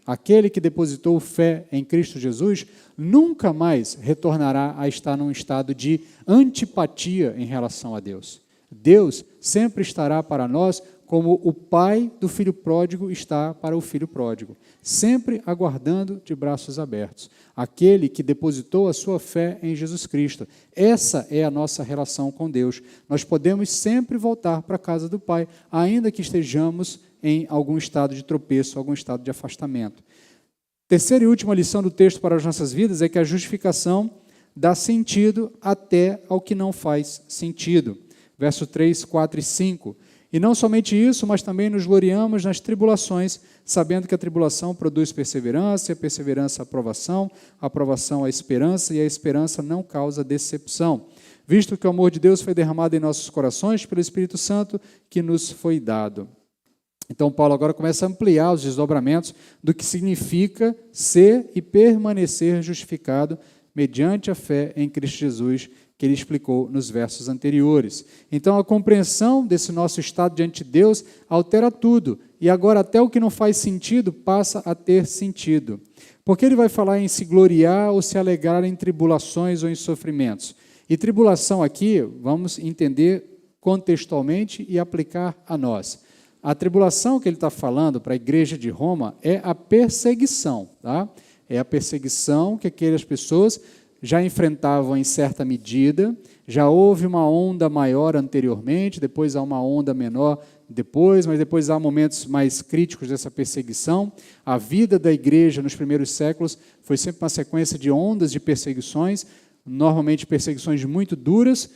Aquele que depositou fé em Cristo Jesus nunca mais retornará a estar num estado de antipatia em relação a Deus. Deus sempre estará para nós como o pai do filho pródigo está para o filho pródigo, sempre aguardando de braços abertos. Aquele que depositou a sua fé em Jesus Cristo. Essa é a nossa relação com Deus. Nós podemos sempre voltar para a casa do Pai, ainda que estejamos em algum estado de tropeço, algum estado de afastamento. Terceira e última lição do texto para as nossas vidas é que a justificação dá sentido até ao que não faz sentido. Verso 3, 4 e 5. E não somente isso, mas também nos gloriamos nas tribulações, sabendo que a tribulação produz perseverança, e a perseverança a aprovação a esperança, e a esperança não causa decepção. Visto que o amor de Deus foi derramado em nossos corações pelo Espírito Santo que nos foi dado. Então, Paulo agora começa a ampliar os desdobramentos do que significa ser e permanecer justificado mediante a fé em Cristo Jesus, que ele explicou nos versos anteriores. Então, a compreensão desse nosso estado diante de Deus altera tudo, e agora até o que não faz sentido passa a ter sentido. Porque ele vai falar em se gloriar ou se alegrar em tribulações ou em sofrimentos. E tribulação aqui, vamos entender contextualmente e aplicar a nós. A tribulação que ele está falando para a igreja de Roma é a perseguição, tá? É a perseguição que aquelas pessoas já enfrentavam em certa medida, já houve uma onda maior anteriormente, depois há uma onda menor depois, mas depois há momentos mais críticos dessa perseguição. A vida da igreja nos primeiros séculos foi sempre uma sequência de ondas de perseguições, normalmente perseguições muito duras,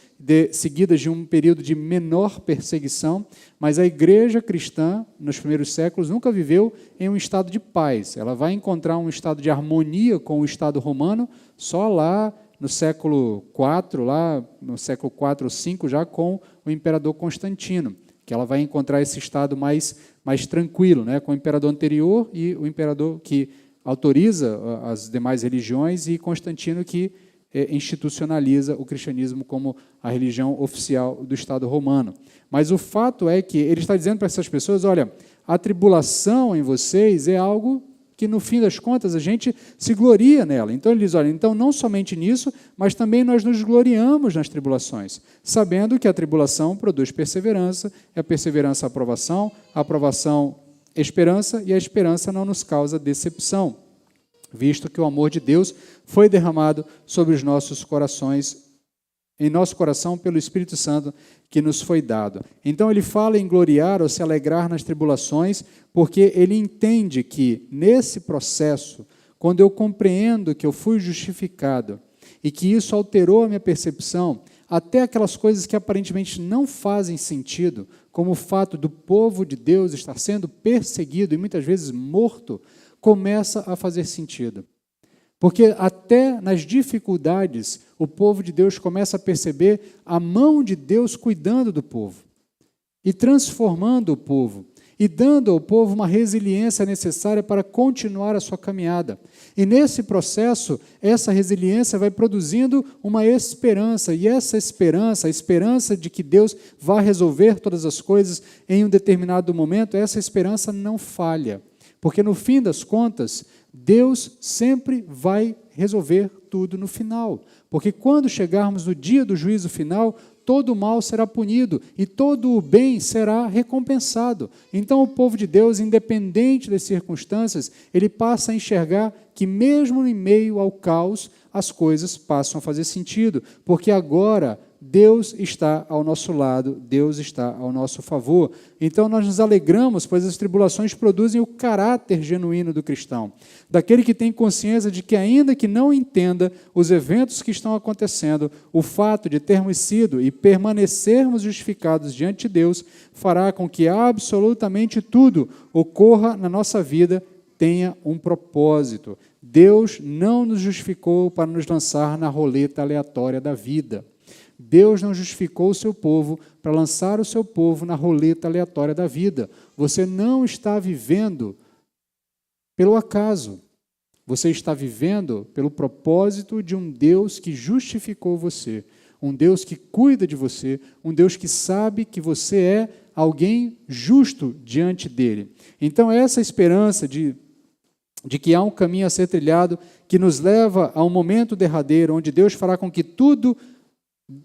seguidas de um período de menor perseguição, mas a igreja cristã, nos primeiros séculos, nunca viveu em um estado de paz. Ela vai encontrar um estado de harmonia com o Estado romano só lá no século IV, lá no século IV ou V, já com o imperador Constantino, que ela vai encontrar esse estado mais tranquilo, né, com o imperador anterior e o imperador que autoriza as demais religiões e Constantino que institucionaliza o cristianismo como a religião oficial do Estado romano. Mas o fato é que ele está dizendo para essas pessoas, olha, a tribulação em vocês é algo que, no fim das contas, a gente se gloria nela. Então, ele diz, olha, então não somente nisso, mas também nós nos gloriamos nas tribulações, sabendo que a tribulação produz perseverança, a perseverança a aprovação esperança, e a esperança não nos causa decepção, visto que o amor de Deus foi derramado sobre os nossos corações, em nosso coração, pelo Espírito Santo que nos foi dado. Então, ele fala em gloriar ou se alegrar nas tribulações, porque ele entende que, nesse processo, quando eu compreendo que eu fui justificado e que isso alterou a minha percepção, até aquelas coisas que aparentemente não fazem sentido, como o fato do povo de Deus estar sendo perseguido e muitas vezes morto, começa a fazer sentido. Porque até nas dificuldades, o povo de Deus começa a perceber a mão de Deus cuidando do povo e transformando o povo e dando ao povo uma resiliência necessária para continuar a sua caminhada. E nesse processo, essa resiliência vai produzindo uma esperança, e essa esperança, a esperança de que Deus vai resolver todas as coisas em um determinado momento, essa esperança não falha. Porque, no fim das contas, Deus sempre vai resolver tudo no final. Porque quando chegarmos no dia do juízo final, todo o mal será punido e todo o bem será recompensado. Então, o povo de Deus, independente das circunstâncias, ele passa a enxergar que, mesmo em meio ao caos, as coisas passam a fazer sentido. Porque agora Deus está ao nosso lado, Deus está ao nosso favor. Então nós nos alegramos, pois as tribulações produzem o caráter genuíno do cristão, daquele que tem consciência de que, ainda que não entenda os eventos que estão acontecendo, o fato de termos sido e permanecermos justificados diante de Deus fará com que absolutamente tudo ocorra na nossa vida tenha um propósito. Deus não nos justificou para nos lançar na roleta aleatória da vida. Deus não justificou o seu povo para lançar o seu povo na roleta aleatória da vida. Você não está vivendo pelo acaso. Você está vivendo pelo propósito de um Deus que justificou você, um Deus que cuida de você, um Deus que sabe que você é alguém justo diante dele. Então, essa esperança de que há um caminho a ser trilhado que nos leva a um momento derradeiro, onde Deus fará com que tudo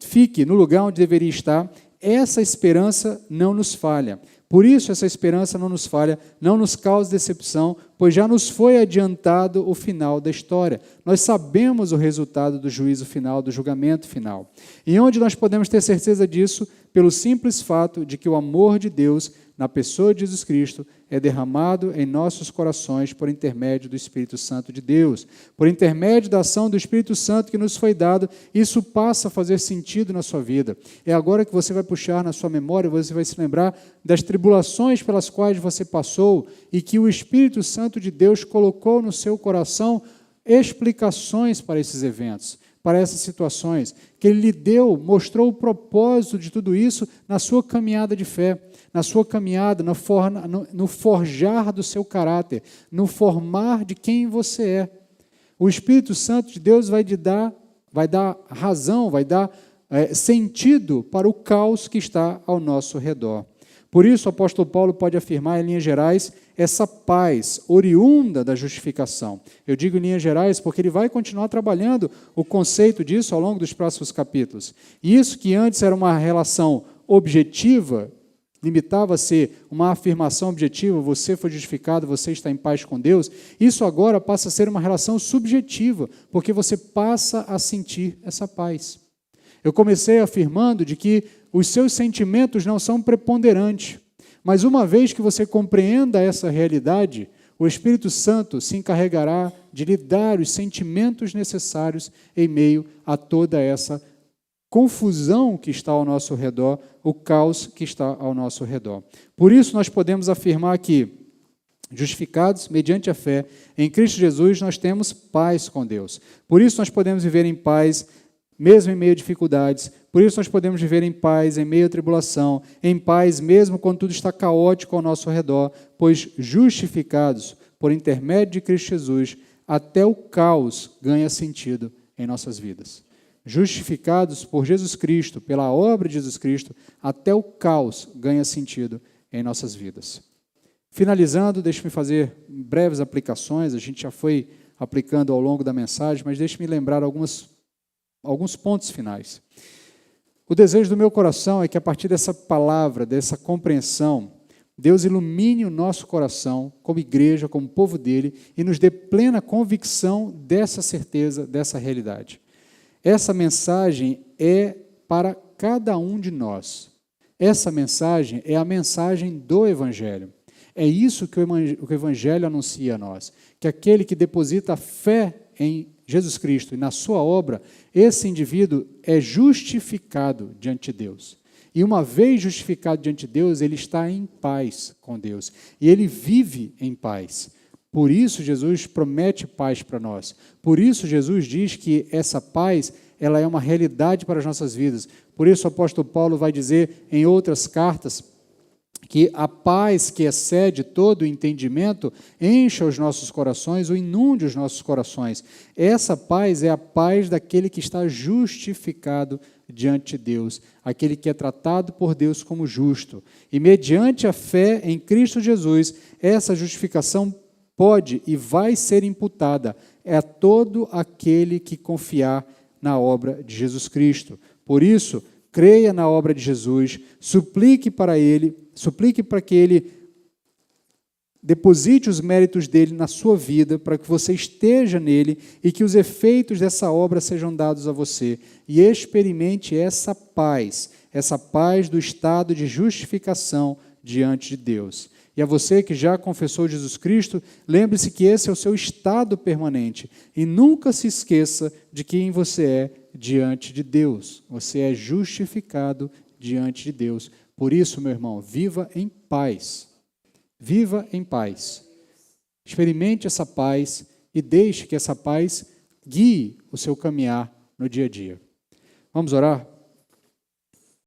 fique no lugar onde deveria estar, essa esperança não nos falha. Por isso, essa esperança não nos falha, não nos causa decepção, pois já nos foi adiantado o final da história. Nós sabemos o resultado do juízo final, do julgamento final. E onde nós podemos ter certeza disso? Pelo simples fato de que o amor de Deus, na pessoa de Jesus Cristo, é derramado em nossos corações por intermédio do Espírito Santo de Deus. Por intermédio da ação do Espírito Santo que nos foi dado, isso passa a fazer sentido na sua vida. É agora que você vai puxar na sua memória, você vai se lembrar das tribulações pelas quais você passou e que o Espírito Santo de Deus colocou no seu coração explicações para esses eventos, para essas situações, que Ele lhe deu, mostrou o propósito de tudo isso na sua caminhada de fé, na sua caminhada, no forjar do seu caráter, no formar de quem você é. O Espírito Santo de Deus vai dar razão, vai dar sentido para o caos que está ao nosso redor. Por isso, o apóstolo Paulo pode afirmar, em linhas gerais, essa paz oriunda da justificação. Eu digo em linhas gerais porque ele vai continuar trabalhando o conceito disso ao longo dos próximos capítulos. E isso que antes era uma relação objetiva, limitava a ser uma afirmação objetiva, você foi justificado, você está em paz com Deus, isso agora passa a ser uma relação subjetiva, porque você passa a sentir essa paz. Eu comecei afirmando de que os seus sentimentos não são preponderantes, mas uma vez que você compreenda essa realidade, o Espírito Santo se encarregará de lhe dar os sentimentos necessários em meio a toda essa confusão que está ao nosso redor, o caos que está ao nosso redor. Por isso nós podemos afirmar que, justificados mediante a fé em Cristo Jesus, nós temos paz com Deus. Por isso nós podemos viver em paz mesmo em meio a dificuldades. Por isso nós podemos viver em paz em meio à tribulação, em paz mesmo quando tudo está caótico ao nosso redor, pois justificados por intermédio de Cristo Jesus, até o caos ganha sentido em nossas vidas. Justificados por Jesus Cristo, pela obra de Jesus Cristo, até o caos ganha sentido em nossas vidas. Finalizando, deixe-me fazer breves aplicações, a gente já foi aplicando ao longo da mensagem, mas deixe-me lembrar alguns pontos finais. O desejo do meu coração é que a partir dessa palavra, dessa compreensão, Deus ilumine o nosso coração como igreja, como povo dele, e nos dê plena convicção dessa certeza, dessa realidade. Essa mensagem é para cada um de nós. Essa mensagem é a mensagem do Evangelho. É isso que o Evangelho anuncia a nós, que aquele que deposita fé em Jesus Cristo e na sua obra, esse indivíduo é justificado diante de Deus. E uma vez justificado diante de Deus, ele está em paz com Deus. E ele vive em paz. Por isso Jesus promete paz para nós. Por isso Jesus diz que essa paz, ela é uma realidade para as nossas vidas. Por isso o apóstolo Paulo vai dizer em outras cartas que a paz que excede todo o entendimento encha os nossos corações, ou inunde os nossos corações. Essa paz é a paz daquele que está justificado diante de Deus, aquele que é tratado por Deus como justo. E mediante a fé em Cristo Jesus, essa justificação pode e vai ser imputada a todo aquele que confiar na obra de Jesus Cristo. Por isso, creia na obra de Jesus, suplique para que Ele deposite os méritos dele na sua vida, para que você esteja nele e que os efeitos dessa obra sejam dados a você. E experimente essa paz do estado de justificação diante de Deus. E a você que já confessou Jesus Cristo, lembre-se que esse é o seu estado permanente. E nunca se esqueça de quem você é diante de Deus. Você é justificado diante de Deus. Por isso, meu irmão, viva em paz. Viva em paz. Experimente essa paz e deixe que essa paz guie o seu caminhar no dia a dia. Vamos orar?